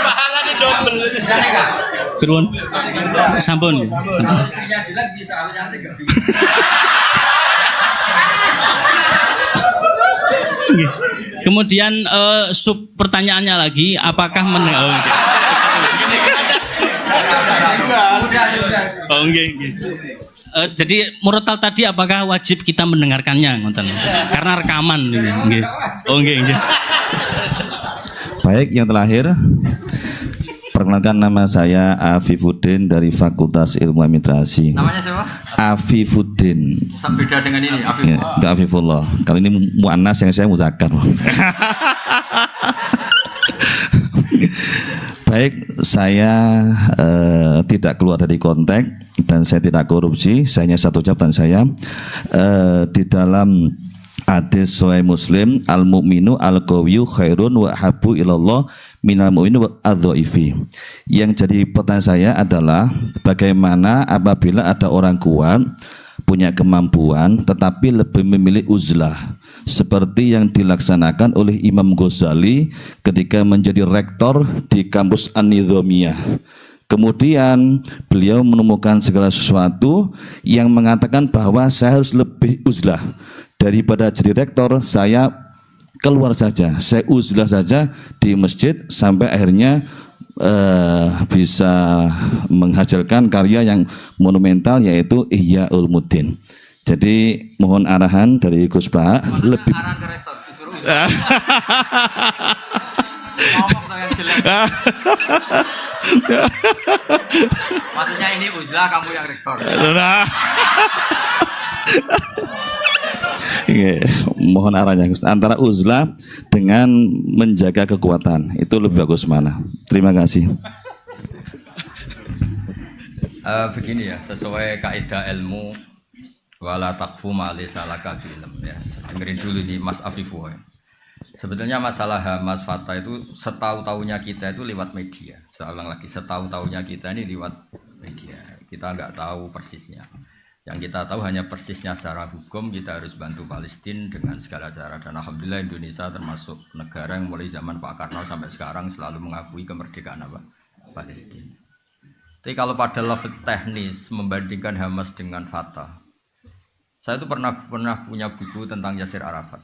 Pahalanya double. Turun. Sampun. Kemudian sub pertanyaannya lagi, apakah jadi murotal tadi apakah wajib kita mendengarkannya ngonten? Karena rekaman nggih. Oh nggih. Baik, yang terakhir perkenalkan nama saya Afifuddin dari Fakultas Ilmu Administrasi. Namanya siapa? Afifuddin. Beda dengan ini, Ya, itu Afifullah. Kalau ini muannas yang saya mudzakkar. Baik, saya tidak keluar dari konteks dan saya tidak korupsi. Saya hanya satu ucapan saya di dalam hadis Sahih Muslim, al mukminu al qawiyyu khairun wa habbu ilallah minal mu'minu adh-dhaifi. Yang jadi pertanyaan saya adalah bagaimana apabila ada orang kuat punya kemampuan tetapi lebih memilih uzlah seperti yang dilaksanakan oleh Imam Ghazali ketika menjadi rektor di kampus An-Nizamiyah. Kemudian beliau menemukan segala sesuatu yang mengatakan bahwa saya harus lebih uzlah daripada jadi rektor. Saya keluar saja, saya uzlah saja di masjid sampai akhirnya bisa menghasilkan karya yang monumental yaitu Ihya Ulumuddin. Jadi mohon arahan dari Gus Pak lebih Arahan ke rektor disuruh ngomong saya jelek. Maksudnya ini uzlah, kamu yang rektor. Mohon arahnya Gus, antara uzlah dengan menjaga kekuatan itu lebih bagus mana? Terima kasih. Begini ya, sesuai kaidah ilmu wala taqfu ma laysa laka ilm ya. Dengerin dulu nih Mas Afifu. Sebetulnya masalah Hamas Fatah itu setahu-tahunya kita itu lewat media. Saya ulang lagi, setahu-tahunya kita ini lewat media. Kita nggak tahu persisnya. Yang kita tahu hanya persisnya secara hukum kita harus bantu Palestina dengan segala cara. Dan alhamdulillah Indonesia termasuk negara yang mulai zaman Pak Karno sampai sekarang selalu mengakui kemerdekaan apa? Palestina. Tapi kalau pada level teknis membandingkan Hamas dengan Fatah, saya itu pernah punya buku tentang Yasir Arafat.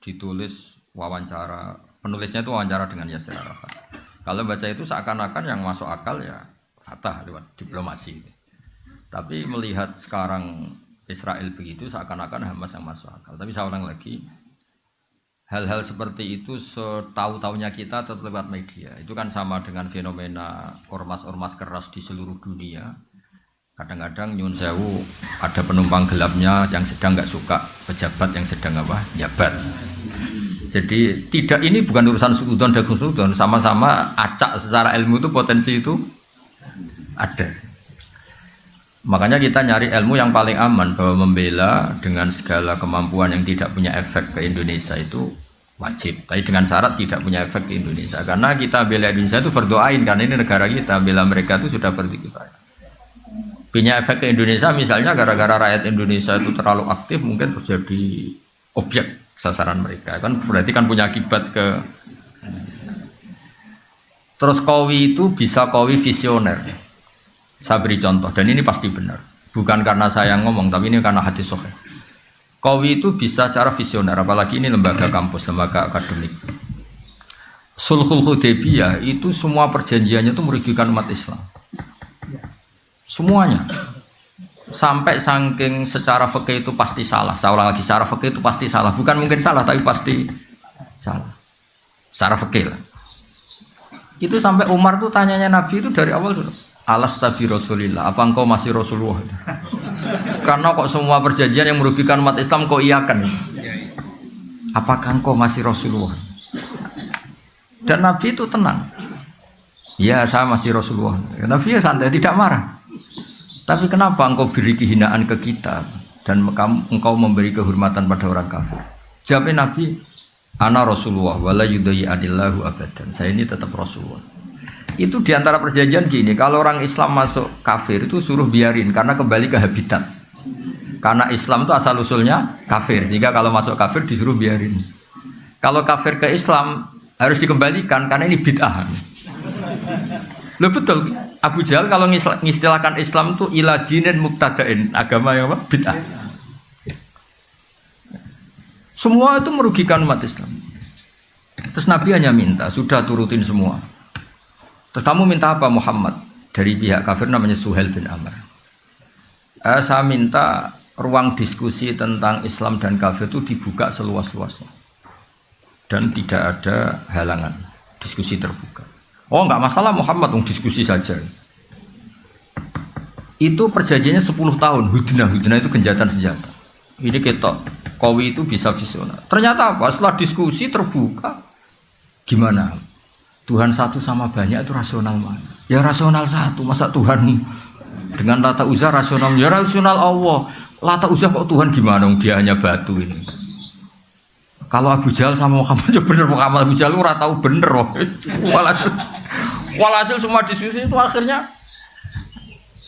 Ditulis wawancara, penulisnya itu wawancara dengan Yasir Arafat. Kalau baca itu seakan-akan yang masuk akal ya Fatah lewat diplomasi. Tapi melihat sekarang Israel begitu seakan-akan Hamas yang masuk akal. Tapi saya ulang lagi, hal-hal seperti itu setahu-tahunya kita tetap lewat media. Itu kan sama dengan fenomena ormas-ormas keras di seluruh dunia. Kadang-kadang nyun sewu ada penumpang gelapnya yang sedang nggak suka pejabat yang sedang apa jabat. Jadi tidak, ini bukan urusan sudon dan sudon, sama-sama acak secara ilmu itu potensi itu ada. Makanya kita nyari ilmu yang paling aman, bahwa membela dengan segala kemampuan yang tidak punya efek ke Indonesia itu wajib. Tapi dengan syarat tidak punya efek ke Indonesia. Karena kita bela Indonesia itu berdoain, karena ini negara kita, bela mereka itu sudah berdikifat. Punya efek ke Indonesia misalnya gara-gara rakyat Indonesia itu terlalu aktif mungkin terjadi objek sasaran mereka, kan berarti kan punya akibat ke. Terus Qawi itu bisa Qawi visioner. Saya beri contoh dan ini pasti benar. Bukan karena saya ngomong tapi ini karena hadis sahih. Qawi itu bisa cara visioner, apalagi ini lembaga kampus, lembaga akademik. Sulhul Hudaybiyah itu semua perjanjiannya itu merugikan umat Islam. Semuanya. Sampai saking secara fikih itu pasti salah. Saya ulang lagi, secara fikih itu pasti salah. Bukan mungkin salah, tapi pasti salah. Secara fikih lah. Itu sampai Umar tuh tanyanya Nabi itu dari awal sudah. Alastabi Rasulillah, apa engkau masih Rasulullah? Karena kok semua perjanjian yang merugikan umat Islam kok iyakan? Apakah engkau masih Rasulullah? Dan Nabi itu tenang. Ya, saya masih Rasulullah. Nabi ya santai, tidak marah. Tapi kenapa engkau beri kehinaan ke kita dan engkau memberi kehormatan pada orang kafir? Jawabnya Nabi, ana Rasulullah wala yudai adillahu abadan. Saya ini tetap Rasulullah. Itu diantara perjanjian gini, kalau orang Islam masuk kafir itu suruh biarin karena kembali ke habitat. Karena Islam itu asal usulnya kafir, sehingga kalau masuk kafir disuruh biarin. Kalau kafir ke Islam harus dikembalikan karena ini bid'ah. Loh betul, Abu Jahal kalau ngistilahkan Islam itu ila dinin muktadain, agama yang apa? Bid'ah. Semua itu merugikan umat Islam. Terus Nabi hanya minta, sudah turutin semua. Terus kamu minta apa Muhammad? Dari pihak kafir namanya Suhail bin Amr. Saya minta ruang diskusi tentang Islam dan kafir itu dibuka seluas-luasnya. Dan tidak ada halangan, diskusi terbuka. Oh enggak masalah Muhammad, diskusi saja. Itu perjanjiannya 10 tahun, hudnah itu genjatan senjata. Ini ketok, Qawi itu bisa visioner. Ternyata apa? Setelah diskusi terbuka, gimana? Tuhan satu sama banyak itu rasional mana? Ya rasional satu, masa Tuhan dengan Lata Uzza rasional? Ya rasional Allah. Lata Uzza kok Tuhan gimana? Dia hanya batu ini. Kalau Abu Jahal sama Muhammad, ya bener Muhammad Abu Jahal ora tahu bener. Walhasil semua diskusi itu akhirnya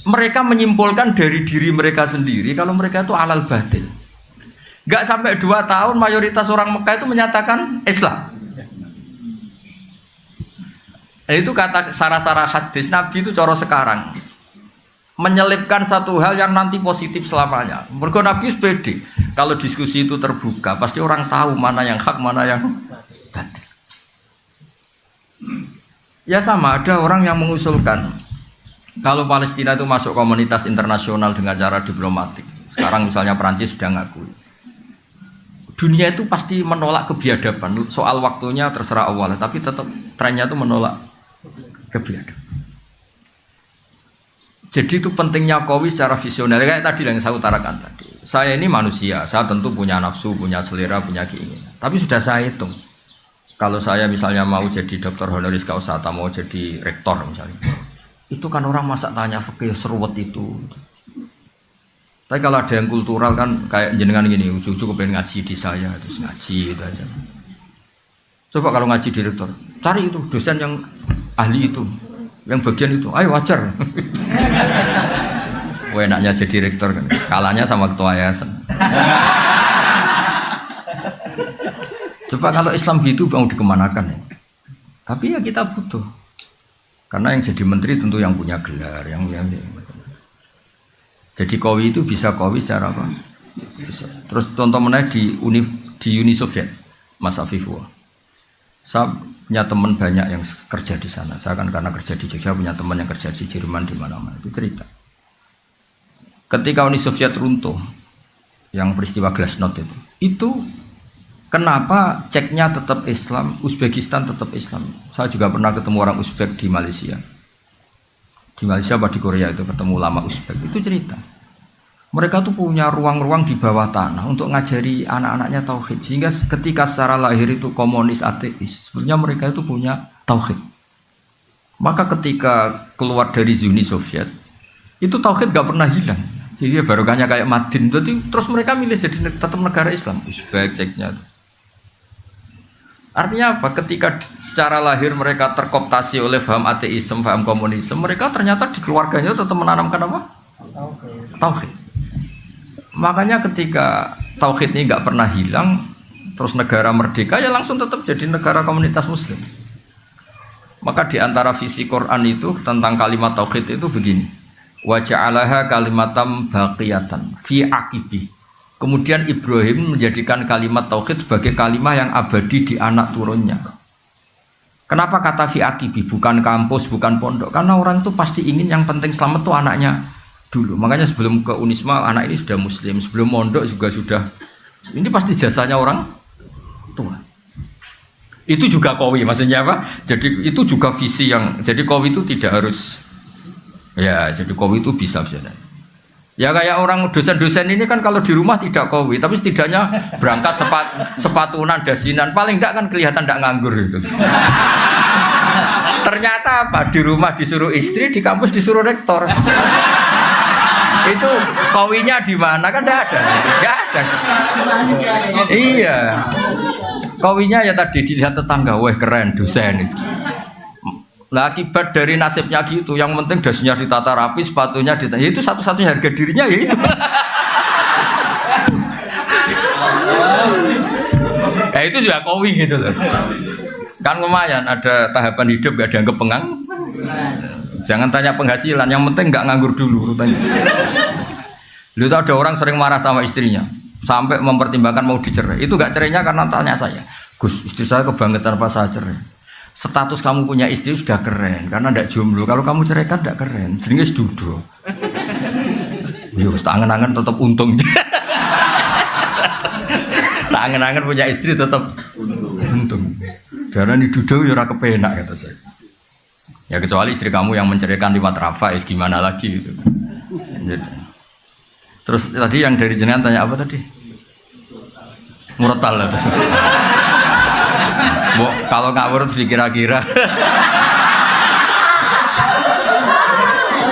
mereka menyimpulkan dari diri mereka sendiri kalau mereka itu alal batil. Gak sampai 2 tahun mayoritas orang Mekah itu menyatakan Islam. Nah, itu kata sarah-sarah hadis Nabi itu cara sekarang menyelipkan satu hal yang nanti positif selamanya. Mergo Nabi pede. Kalau diskusi itu terbuka, pasti orang tahu mana yang hak, mana yang batil. Ya sama, ada orang yang mengusulkan kalau Palestina itu masuk komunitas internasional dengan cara diplomatik. Sekarang misalnya Perancis sudah ngakui. Dunia itu pasti menolak kebiadaban. Soal waktunya terserah Allah, tapi tetap trennya itu menolak kebiadaban. Jadi itu pentingnya Qawi secara visioner. Kayak tadi yang saya utarakan tadi. Saya ini manusia, saya tentu punya nafsu, punya selera, punya keinginan. Tapi sudah saya hitung. Kalau saya misalnya mau jadi dokter honoris causa atau mau jadi rektor misalnya, itu kan orang masa tanya fikih seruwet itu. Tapi kalau ada yang kultural kan kayak jenengan gini, ujung-ujung pengen ngaji di saya, terus ngaji itu aja. Coba kalau ngaji direktur, cari itu dosen yang ahli itu, yang bagian itu, ayo wajar. Wah enaknya jadi rektor kan, kalahnya sama ketua yayasan. Coba kalau Islam gitu mau dikemanakan ya? Tapi ya kita butuh, karena yang jadi menteri tentu yang punya gelar, yang jadi Qawi itu bisa Qawi secara apa? Bisa. Terus contoh menaik di Uni Soviet, Mas Afifullah. Saya punya teman banyak yang kerja di sana. Saya kan karena kerja di Jogja punya teman yang kerja di Jerman di mana-mana. Itu cerita. Ketika Uni Soviet runtuh, yang peristiwa Glasnost itu kenapa Ceknya tetap Islam, Uzbekistan tetap Islam. Saya juga pernah ketemu orang Uzbek di Malaysia. Di Malaysia apa di Korea itu ketemu ulama Uzbek. Itu cerita. Mereka tuh punya ruang-ruang di bawah tanah untuk ngajari anak-anaknya tauhid. Sehingga ketika secara lahir itu komunis ateis, sebenarnya mereka itu punya tauhid. Maka ketika keluar dari Uni Soviet, itu tauhid gak pernah hilang. Jadi barokahnya kayak Madin. Jadi terus mereka milih jadi tetap negara Islam. Uzbek, Ceknya. Artinya apa? Ketika secara lahir mereka terkooptasi oleh paham ateisme, paham komunisme, mereka ternyata di keluarganya tetap menanamkan apa? Tauhid. Makanya ketika tauhid ini nggak pernah hilang, terus negara merdeka ya langsung tetap jadi negara komunitas Muslim. Maka di antara visi Quran itu tentang kalimat tauhid itu begini: wa ja'alaha kalimatam baqiyatan fi aqibi. Kemudian Ibrahim menjadikan kalimat tauhid sebagai kalimat yang abadi di anak turunnya. Kenapa kata fi aqibi, bukan kampus, bukan pondok? Karena orang itu pasti ingin yang penting selamat tuh anaknya dulu. Makanya sebelum ke Unisma anak ini sudah muslim, sebelum mondok juga sudah. Ini pasti jasanya orang tua. Itu juga Qawi, maksudnya apa? Jadi itu juga visi yang, jadi Qawi itu tidak harus, ya jadi Qawi itu bisa. Ya kayak orang dosen-dosen ini kan kalau di rumah tidak Qawi, tapi setidaknya berangkat sepatunan, dasinan, paling enggak kan kelihatan enggak nganggur itu. Ternyata apa? Di rumah disuruh istri, di kampus disuruh rektor. Itu Qawinya di mana kan enggak ada. Enggak ada. Iya. Qawinya ya tadi dilihat tetangga, wah keren dosen itu. Lah akibat dari nasibnya gitu, yang penting dasinya ditata rapi, sepatunya ditata, ya itu satu-satunya harga dirinya ya itu. Ya itu juga Qawi gitu loh. Kan lumayan, ada tahapan hidup gak dianggap pengang. Jangan tanya penghasilan, yang penting gak nganggur dulu rutanya. Lu tahu ada orang sering marah sama istrinya, sampai mempertimbangkan mau dicerai. Itu gak cerainya karena tanya saya, Gus, istri saya kebangetan pas saya cerai. Status kamu punya istri sudah keren karena tidak jomblo. Kalau kamu ceraikan tidak keren, jenenge dudo. Yo, tangan-tangan tetap untung. Tangan-tangan punya istri tetap untung. Karena ini dudo ya ora kepenak kata saya. Ya kecuali istri kamu yang menceraikan lewat rafa, gimana lagi gitu. Terus tadi yang dari jenengan tanya apa tadi? Murotal lah. Kalau ngawur terus dikira-kira.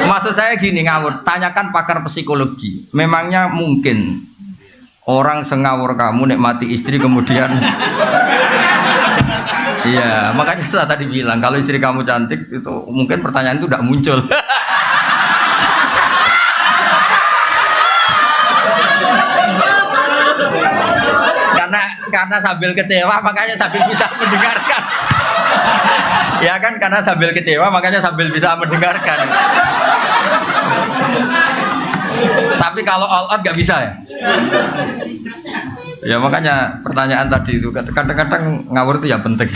Maksud saya gini, ngawur, tanyakan pakar psikologi. Memangnya mungkin orang sengawur kamu nikmati istri kemudian iya, makanya saya tadi bilang kalau istri kamu cantik itu mungkin pertanyaan itu tidak muncul. karena sambil kecewa makanya sambil bisa mendengarkan. Ya kan karena sambil kecewa makanya sambil bisa mendengarkan. Tapi kalau all out nggak bisa ya. Ya makanya pertanyaan tadi itu kadang-kadang ngawur itu ya penting.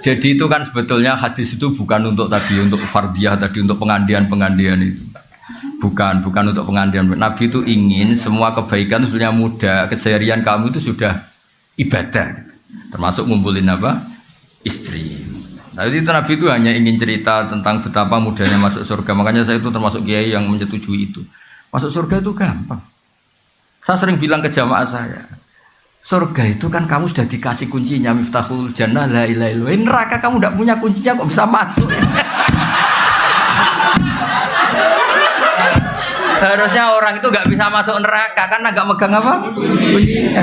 Jadi itu kan sebetulnya hadis itu bukan untuk tadi untuk fardiyah tadi untuk pengandian itu. Bukan untuk pengandian. Nabi itu ingin semua kebaikan itu sebenarnya mudah. Keseharian kamu itu sudah ibadah. Termasuk ngumpulin apa? Istri. Nah itu Nabi itu hanya ingin cerita tentang betapa mudahnya masuk surga. Makanya saya itu termasuk kiai yang menyetujui itu. Masuk surga itu gampang. Saya sering bilang ke jamaah saya, surga itu kan kamu sudah dikasih kuncinya, miftahul jannah la ilaha illallah. Neraka kamu tidak punya kuncinya kok bisa masuk. Harusnya orang itu nggak bisa masuk neraka karena nggak megang apa? Kuncinya.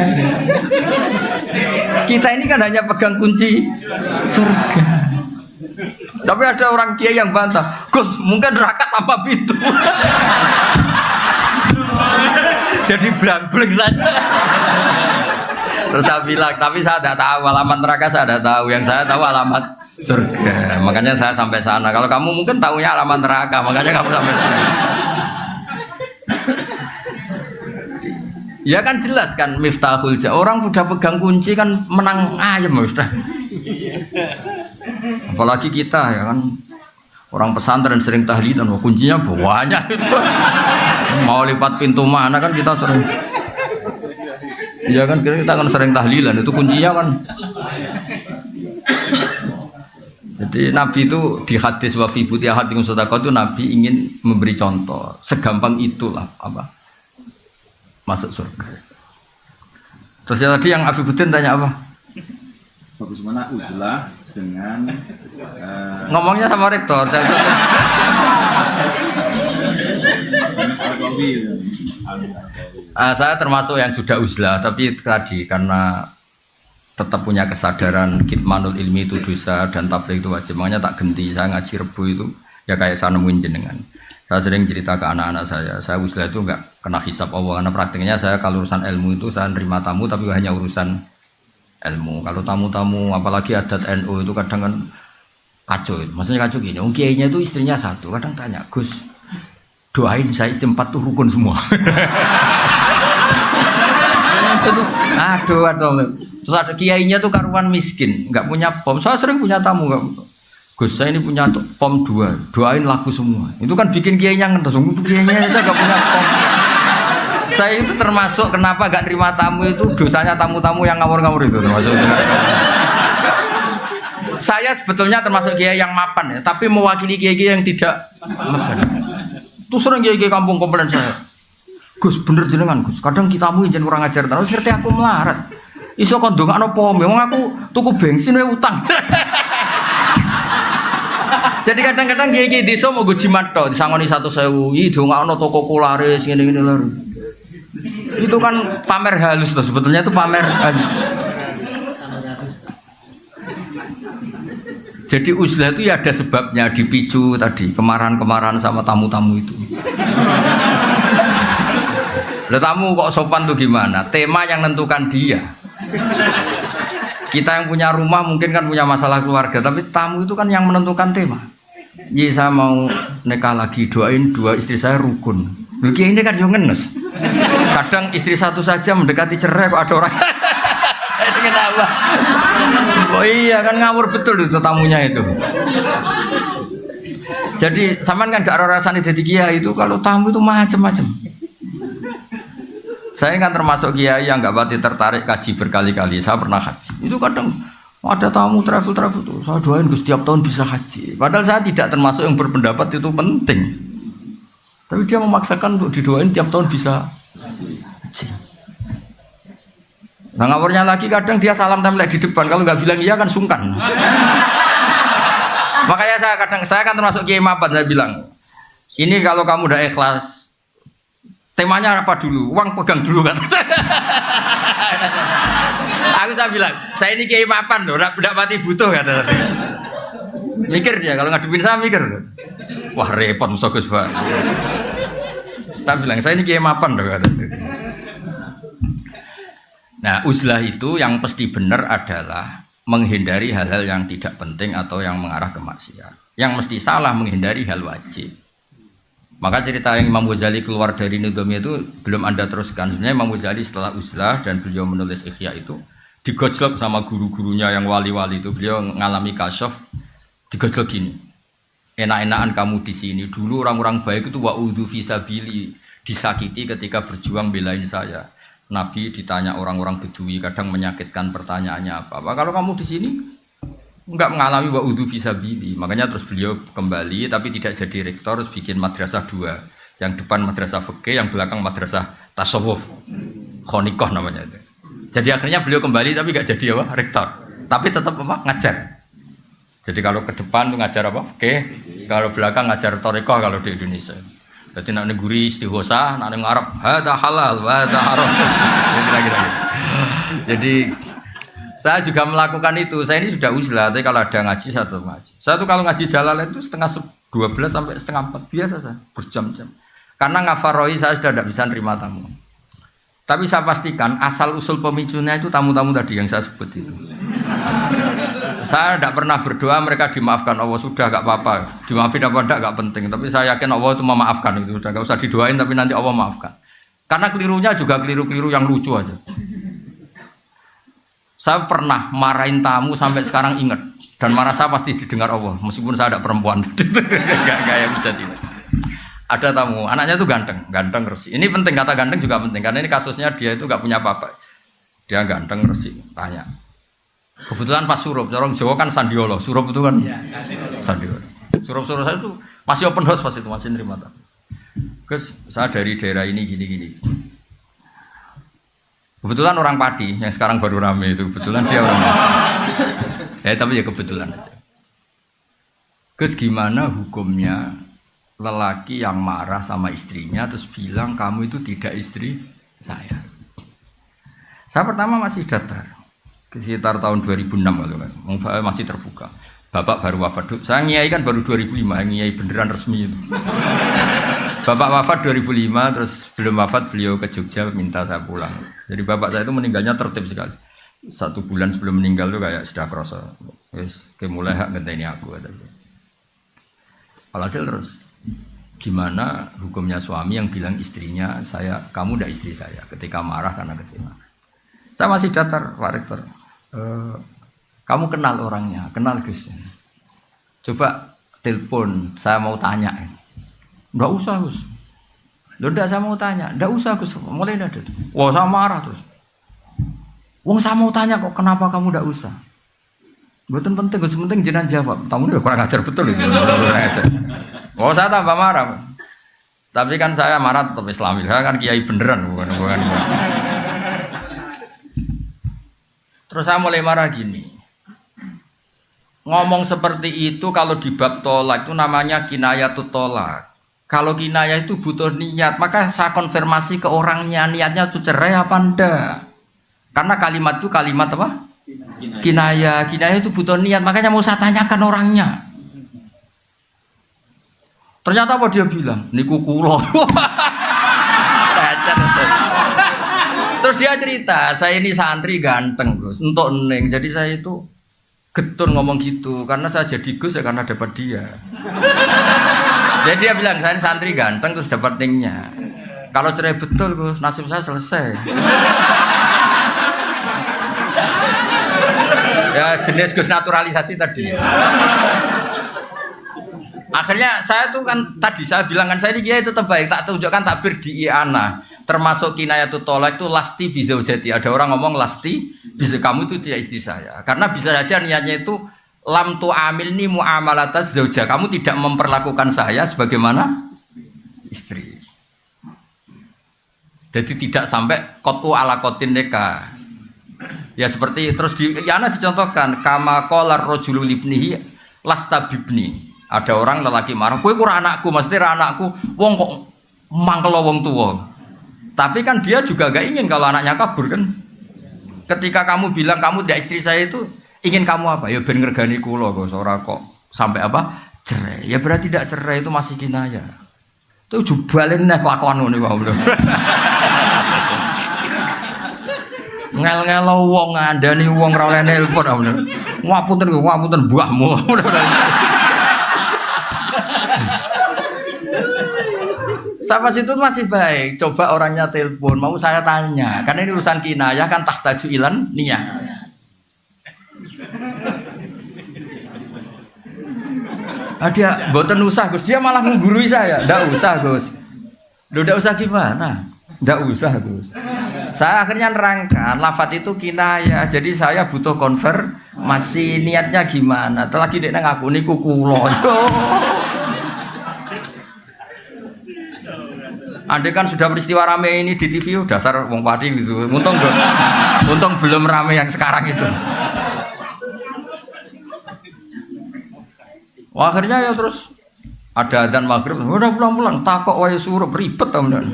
Kita ini kan hanya pegang kunci surga. Tapi ada orang kiai yang bantah, Gus, mungkin neraka tanpa pintu. Jadi blank-blank saja. Terus saya bilang, tapi saya tidak tahu alamat neraka, saya tidak tahu. Yang saya tahu alamat surga. Makanya saya sampai sana. Kalau kamu mungkin tahunya alamat neraka, makanya kamu sampai sana. Ya kan jelas kan miftahul jannah. Orang sudah pegang kunci kan menang ayam sudah. Apalagi kita ya kan orang pesantren sering tahlilan, kuncinya banyak itu. Mau lipat pintu mana kan kita sering. Ya kan kita kan sering tahlilan itu kuncinya kan. Jadi Nabi itu di hadis wa fi buti ahadikum sadaqah itu Nabi ingin memberi contoh. Segampang itulah apa? Masuk surga. Terus yang tadi yang Abi Budin tanya apa? Bagaimana uzlah dengan ngomongnya sama rektor. Saya termasuk yang sudah uzlah, tapi tadi karena tetap punya kesadaran kitmanul ilmi itu dosa dan tabligh itu wajib. Makanya tak genti, saya ngaji Rebu itu ya kayak saya nemuin jenengan. Saya sering cerita ke anak-anak saya uzlah itu enggak kena hisab Allah, karena praktiknya saya kalau urusan ilmu itu saya nerima tamu tapi hanya urusan ilmu. Kalau tamu-tamu apalagi adat NU itu kadang kan kacau. Maksudnya kacau gini, kiainya itu istrinya satu, kadang tanya, Gus, doain saya istri 4 tuh rukun semua. Aduh. Terus ada kiainya tuh karuan miskin, nggak punya pom. Saya sering punya tamu, Gus saya ini punya pom 2, doain laku semua. Itu kan bikin kiainya ngetes, kiainya saya nggak punya pom. Saya itu termasuk kenapa gak terima tamu itu dosanya tamu-tamu yang ngawur-ngawur itu termasuk itu. Saya sebetulnya termasuk kiai yang mapan ya, tapi mewakili kiai yang tidak mapan. Itu sering kiai kampung komplain saya, Gus bener jenengan Gus, kadang kita tamu jangan kurang ajar terus seperti aku melarat. Iso kon ndongakno pom, wong aku tuku bensin wae utang. Jadi kadang-kadang kiai desa mau gue jimat tok disangoni 1.000, ih dongakno toko kularis ngene-ngene lho. Itu kan pamer halus loh, sebetulnya itu pamer halus. Jadi uzlah itu ya ada sebabnya, dipicu tadi kemarahan-kemarahan sama tamu-tamu itu. Lah tamu kok sopan tuh gimana? Tema yang nentukan dia. Kita yang punya rumah mungkin kan punya masalah keluarga, tapi tamu itu kan yang menentukan tema. Iya saya mau nikah lagi, doain 2 istri saya rukun. Lagi ini kan juga ngenes. Kadang istri satu saja mendekati cerai kok ada orang. Itu kenapa? Oh iya kan ngawur betul itu tamunya itu. Jadi sampean kan gak rasane dadi kiai itu kalau tamu itu macam-macam. Saya kan termasuk kiai yang gak pati tertarik kaji berkali-kali. Saya pernah haji. Itu kadang ada tamu travel tuh. Saya doain Gus setiap tahun bisa haji. Padahal saya tidak termasuk yang berpendapat itu penting. Tapi dia memaksakan untuk didoain tiap tahun bisa haji. Nah ngawurnya lagi kadang dia salam tempel di depan. Kalau nggak bilang iya kan sungkan. Makanya saya kan termasuk kiai mapan. Saya bilang, ini kalau kamu udah ikhlas, temanya apa dulu? Uang pegang dulu kata saya. Saya bilang, saya ini kiai mapan loh, tidak pati butuh kata saya. Mikir dia, kalau ngadepin saya mikir. Wah repot musuh Gus Pak. Saya bilang, saya ini kiai mapan loh kata saya. Nah, uzlah itu yang pasti benar adalah menghindari hal-hal yang tidak penting atau yang mengarah ke maksiat. Yang mesti salah menghindari hal wajib. Maka cerita yang Imam Ghazali keluar dari Nidhamiyah itu belum Anda teruskan. Sebenarnya Imam Ghazali setelah uzlah dan beliau menulis Ihya itu digojlok sama guru-gurunya yang wali-wali itu. Beliau mengalami kasyaf, digojlok gini. Enak-enakan kamu di sini. Dulu orang-orang baik itu wa'udhu fisabili, disakiti ketika berjuang belain saya. Nabi ditanya orang-orang Bedui, kadang menyakitkan pertanyaannya apa. Kalau kamu di sini enggak mengalami wa'udhu fisabili, makanya terus beliau kembali, tapi tidak jadi rektor, terus bikin madrasah 2. Yang depan madrasah fikih, yang belakang madrasah tasawuf, khonikoh namanya itu. Jadi akhirnya beliau kembali, tapi enggak jadi apa? Rektor. Tapi tetap apa? Ngajar. Jadi kalau ke depan tuh ngajar apa? Fikih, kalau belakang ngajar thariqah kalau di Indonesia. Jadi nak neguri istighosa, nak ngarep hada halal, hada haram. Kira-kira gitu. Jadi saya juga melakukan itu. Saya ini sudah uzlah, tapi kalau ada ngaji saya tetap ngaji. Saya tuh kalau ngaji Jalalain itu setengah 12 sampai setengah 4 biasa saya berjam-jam. Karena ngafaroi saya sudah tidak bisa nerima tamu. Tapi saya pastikan asal usul pemicunya itu tamu-tamu tadi yang saya sebut itu. Saya tidak pernah berdoa mereka dimaafkan Allah, sudah gak apa-apa, dimaafin apa enggak gak penting, tapi saya yakin Allah itu memaafkan, itu sudah gak usah didoain tapi nanti Allah maafkan. Karena kelirunya juga keliru-keliru yang lucu aja. Saya pernah marahin tamu sampai sekarang ingat, dan marah saya pasti didengar Allah meskipun saya ada perempuan. Gak kayak bisa tidak. Ada tamu, anaknya itu ganteng resik. Ini penting, kata ganteng juga penting karena ini kasusnya dia itu gak punya apa-apa. Dia ganteng resik, tanya. Kebetulan pas surup, orang Jawa kan sandiolo, surup itu kan sandiolo. Surup-surup saya itu masih open house pas itu, masih nerima tamu. Gus, saya dari daerah ini gini-gini. Kebetulan orang Padi yang sekarang baru rame itu, kebetulan dia orang Padi. Tapi ya kebetulan aja. Gus, gimana hukumnya lelaki yang marah sama istrinya terus bilang kamu itu tidak istri saya? Saya pertama masih datar. Sekitar tahun 2006 gitu kan, masih terbuka. Bapak baru wafat, saya ngiai kan baru 2005, ngiai beneran resmi itu. Bapak wafat 2005, terus belum wafat beliau ke Jogja minta saya pulang. Jadi bapak saya itu meninggalnya tertib sekali. 1 bulan sebelum meninggal tuh kayak sudah kerasa, wes mulai hak ngenteni aku. Alhasil terus, gimana hukumnya suami yang bilang istrinya kamu tidak istri saya ketika marah karena kecewa. Saya masih datar, Pak Rektor. Kamu kenal orangnya, kenal Gus. Coba telepon, saya mau tanya. Nggak usah Gus. Loh enggak, saya mau tanya. Nggak usah Gus, mulai ada. Wah, saya marah terus. Wong saya mau tanya kok, kenapa kamu nggak usah? Betul penting, Gus, penting jenengan jawab. Kamu udah kurang ajar betul itu. Oh, saya tambah marah. Tapi kan saya marah tetap Islami. Saya kan kiai beneran, bukan. Terus saya mulai marah gini. Ngomong seperti itu kalau di bab tolak itu namanya kinayatut tolak. Kalau kinayah itu butuh niat, maka saya konfirmasi ke orangnya niatnya itu cerai apa enggak. Karena kalimat itu kalimat apa? Kinayah itu butuh niat, makanya mau saya tanyakan orangnya. Ternyata apa dia bilang? Niku kulo. Terus dia cerita, saya ini santri ganteng Gus, entuk neng. Jadi saya itu getun ngomong gitu, karena saya jadi Gus ya karena dapat dia. Jadi dia bilang, saya ini santri ganteng terus dapat nengnya. Kalau cerai betul Gus, nasib saya selesai. Ya jenis Gus naturalisasi tadi. Akhirnya saya tuh kan tadi saya bilang kan saya ini kiai itu terbaik, tak tunjukkan takbir di I'anah. Termasuk kinayatut tolak itu lasti bizaujati. Ada orang ngomong lasti bisa kamu itu tidak istri saya. Karena bisa saja niatnya itu lam tu amilni muamalataz zauja. Kamu tidak memperlakukan saya sebagaimana istri. Jadi tidak sampai kotu ala kotin neka. Ya seperti terus di Yana dicontohkan kama qalar rajulu libnihi lasta bibni. Ada orang lelaki marah, kowe kurang anakku, maksudnya anakku, wong kok mangkelo wong tua. Tapi kan dia juga gak ingin kalau anaknya kabur kan. Ketika kamu bilang kamu tidak istri saya itu ingin kamu apa? Ya ben ngergani kula kok ora kok sampai apa? Cerai. Ya berarti tidak cerai itu masih kinayah. Itu jubalin nek kelakuan ngono wae. Ngel-ngelo wong ngandani wong ora oleh nelpon bener. Ngapunten buahmu. Sampai situ masih baik. Coba orangnya telepon, mau saya tanya. Karena ini urusan kinayah kan tahtaju ilan niyah. Dia boten usah Gus, dia malah menggurui saya. Ndak usah Gus. Ndak usah gimana? Ndak usah Gus. Saya akhirnya nerangkan lafadz itu kinayah. Jadi saya butuh konfirmasi niatnya gimana. Lagi nek ngaku niku kula. Andai kan sudah peristiwa rame ini di TV, dasar wong pati gitu. Untung belum rame yang sekarang itu. Wah, akhirnya ya terus ada adzan maghrib, udah pulang-pulang, takok wae suruh ribet teman.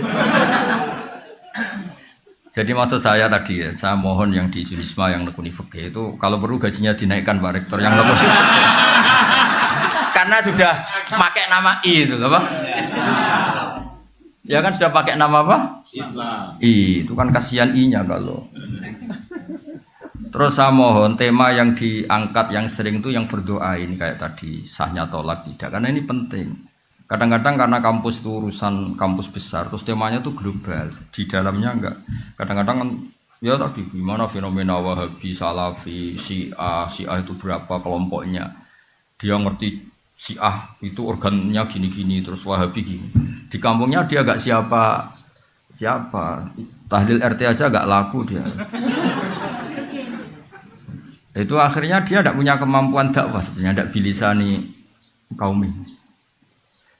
Jadi maksud saya tadi ya, saya mohon yang di Sulisma yang nekuni fikih itu kalau perlu gajinya dinaikkan Pak Rektor yang nekuni. Karena sudah pakai nama I itu apa? Ya kan sudah pakai nama apa? Islam. I, itu kan kasihan I-nya kalau. Terus saya mohon tema yang diangkat yang sering itu yang berdoa ini kayak tadi sahnya tolak tidak, karena ini penting. Kadang-kadang karena kampus itu urusan kampus besar, terus temanya itu global, di dalamnya enggak. Kadang-kadang kan ya tadi gimana fenomena Wahabi, Salafi, Syiah itu berapa kelompoknya. Dia ngerti Syiah itu organnya gini-gini, terus Wahabi gini. Di kampungnya dia enggak siapa. Tahlil RT aja enggak laku dia. Itu akhirnya dia tidak punya kemampuan dakwah sebenarnya, tidak bilisani kaum ini.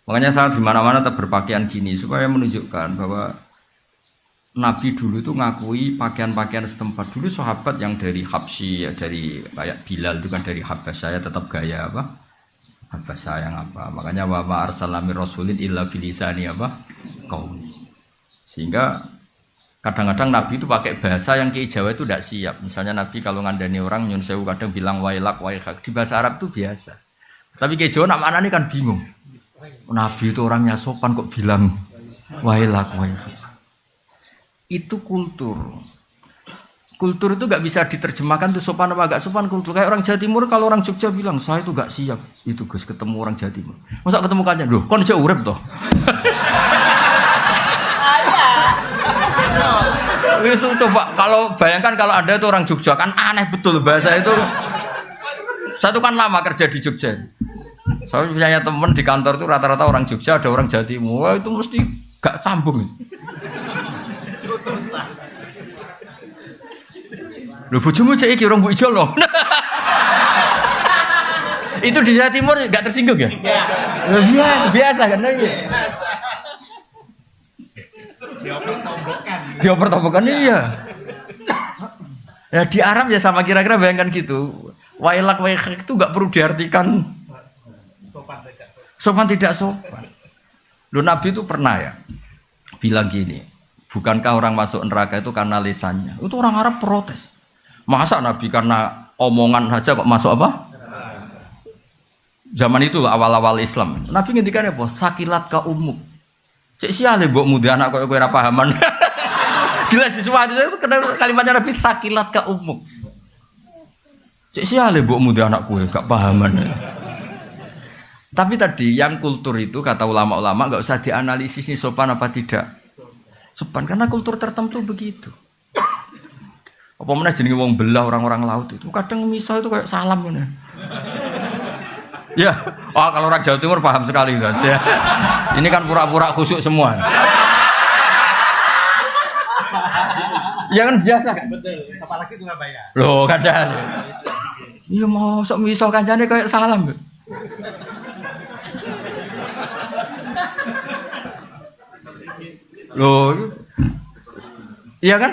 Makanya saya di mana-mana tetap berpakaian gini supaya menunjukkan bahwa Nabi dulu itu ngakui pakaian-pakaian setempat. Dulu sahabat yang dari Habsyi, ya dari kayak Bilal itu kan dari Habasyah, tetap gaya apa? Habasyah yang apa? Makanya wa ma arsalna mir rasulin illa bilisani apa? Kaum. Sehingga kadang-kadang Nabi itu pakai bahasa yang Ki Jawa itu tidak siap. Misalnya Nabi kalau ngandani orang nyun sewu kadang bilang wailak waihak. Di bahasa Arab itu biasa. Tapi Ki Jawa nak mana nih kan bingung. Nabi itu orangnya sopan kok bilang wailak waihak. Itu kultur. Kultur itu nggak bisa diterjemahkan tuh sopan apa nggak sopan kultur. Kayak orang Jawa Timur kalau orang Jogja bilang saya itu nggak siap. Itu Gus ketemu orang Jawa Timur. Masa ketemu kancan? Loh, kon jauh urip toh. Itu coba kalau bayangkan kalau ada itu orang Jogja kan aneh betul bahasa itu. Saya itu kan lama kerja di Jogja. Saya punya teman di kantor itu rata-rata orang Jogja, ada orang Jawa Timur. Wah, itu mesti gak sambung. Lho bojomu cek iki orang Bu Ijo loh. Itu di Jawa Timur gak tersinggung ya? Iya. Biasa kan ya. Dioper-tombokan iya. Ya di Arab ya sama kira-kira bayangkan gitu. Wailak waihak itu enggak perlu diartikan sopan tidak sopan. Loh Nabi itu pernah ya bilang gini, bukankah orang masuk neraka itu karena lisannya? Itu orang Arab protes. Masa Nabi karena omongan saja kok masuk apa? Zaman itu awal-awal Islam. Nabi ngendikan apa? Sakilat ka umuk. Cek siale mbok mudi anak kowe ora pahaman. Jelas di semua itu kalimatnya Nabi sakilat ka umuk. Cek siale mbok mudi anak kowe gak pahaman. Tapi tadi yang kultur itu kata ulama-ulama enggak usah dianalisis nih sopan apa tidak. Sopan karena kultur tertentu begitu. Apa meneh jenenge wong belah orang-orang laut itu kadang misal itu kayak salam ngene. Ya, kalau orang Jawa Timur paham sekali guys. Ya. Ini kan pura-pura khusyuk semua. Ya kan biasa kan? Betul, apalagi Surabaya. Loh, kadang. Iya mau sok misal kancane kayak salam. Loh. Iya kan?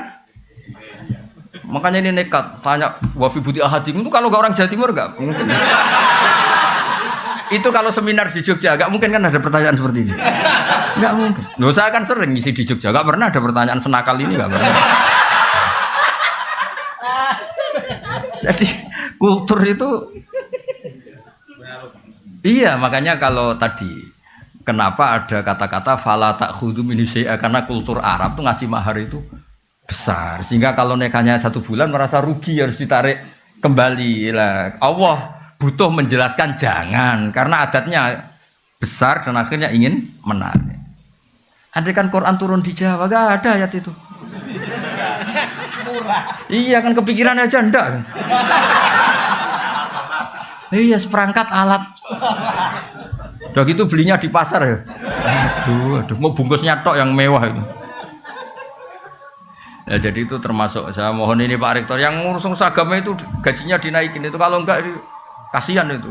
Makanya ini nekat tanya wafi budi ahadim itu kalau gak orang Jawa Timur gak mungkin. Itu kalau seminar di Jogja, gak mungkin kan ada pertanyaan seperti ini. Gak mungkin. Loh, saya kan sering ngisi di Jogja, gak pernah ada pertanyaan senakal ini, gak pernah. Jadi kultur itu, iya makanya kalau tadi, kenapa ada kata-kata fala ta'khudhu min syai'a, karena kultur Arab tuh ngasih mahar itu besar. Sehingga kalau nikahnya 1 bulan merasa rugi harus ditarik kembali. Lah, Allah butuh menjelaskan jangan karena adatnya besar dan akhirnya ingin menarik. Andai kan Quran turun di Jawa gak ada ayat itu. Iya kan kepikiran aja ndak. Iya seperangkat alat. Udah gitu belinya di pasar ya. Aduh, mau bungkusnya tok yang mewah itu. Ya jadi itu termasuk saya mohon ini Pak Rektor yang ngurus agama itu gajinya dinaikin itu kalau enggak kasihan itu.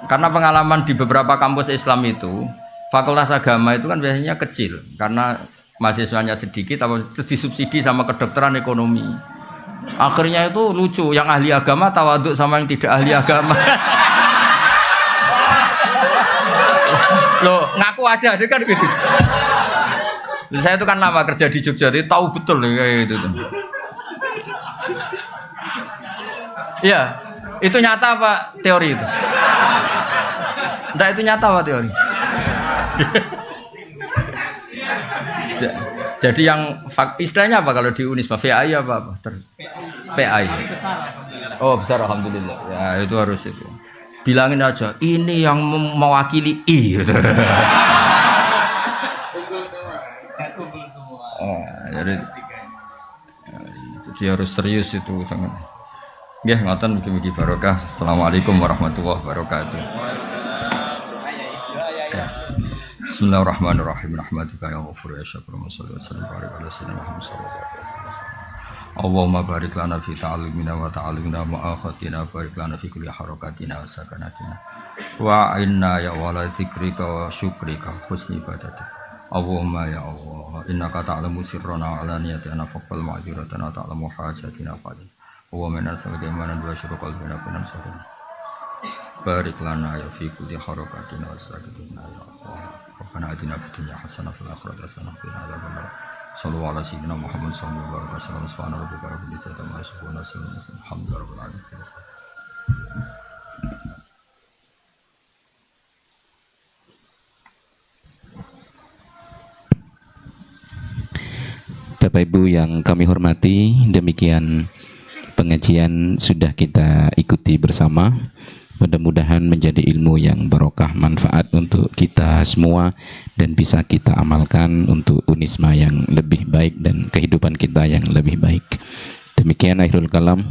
Karena pengalaman di beberapa kampus Islam itu fakultas agama itu kan biasanya kecil karena mahasiswanya sedikit atau itu disubsidi sama kedokteran ekonomi. Akhirnya itu lucu, yang ahli agama tawaduk sama yang tidak ahli agama. Loh, ngaku aja dia kan gitu. Saya itu kan lama kerja di Jogja, jadi tahu betul kayak gitu tuh. Iya, itu nyata apa teori itu? Enggak, itu nyata apa teori? Jadi yang istilahnya apa kalau di Unisba? VAI apa? PAI. Oh besar alhamdulillah. Ya itu harus itu. Bilangin aja ini yang mewakili I. Gitu. Jadi harus serius itu sangat. Nggih ngoten mugi-mugi barokah. Assalamualaikum warahmatullahi wabarakatuh. Bismillahirrahmanirrahim. Rahmatuka ya ghafur ya syakur masalli wa sallim barik ala sayyidina Muhammad sallallahu alaihi wasallam. Allahumma barik lana fi ta'allimina wa ta'allimina ma'akhatina barik lana fi kulli harakatina wa sakanatina wa inna ya wala dzikrika wa syukrika husni ibadatik. Allahumma ya Allah innaka ta'lamu sirrana wa alaniyatina faqbal ma'dziratana ta'lamu hajatina fadil. Wa min al-sajdaman wa syukur qalbina kunan sadana. Barik lana ya fi kulli harakatina wa sakanatina ya Allah. Rabbana atina fid dunya hasanah wa fil akhirati hasanah wa qina adzabannar. Shallallahu ala sayyidina Muhammad sallallahu alaihi wasallam. Subhana rabbika rabbil izzati amma yasifun wa salamun alhamdulillahi rabbil alamin. Bapak Ibu yang kami hormati, demikian pengajian sudah kita ikuti bersama. Mudah-mudahan menjadi ilmu yang barokah, manfaat untuk kita semua dan bisa kita amalkan untuk Unisma yang lebih baik dan kehidupan kita yang lebih baik. Demikian akhirul kalam.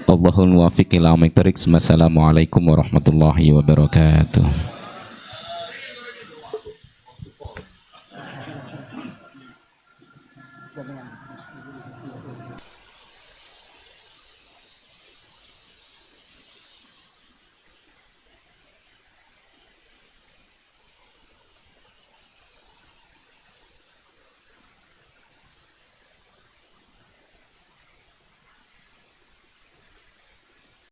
Allahul muwaffiq ila aqwamit thoriq. Wassalamualaikum warahmatullahi wabarakatuh.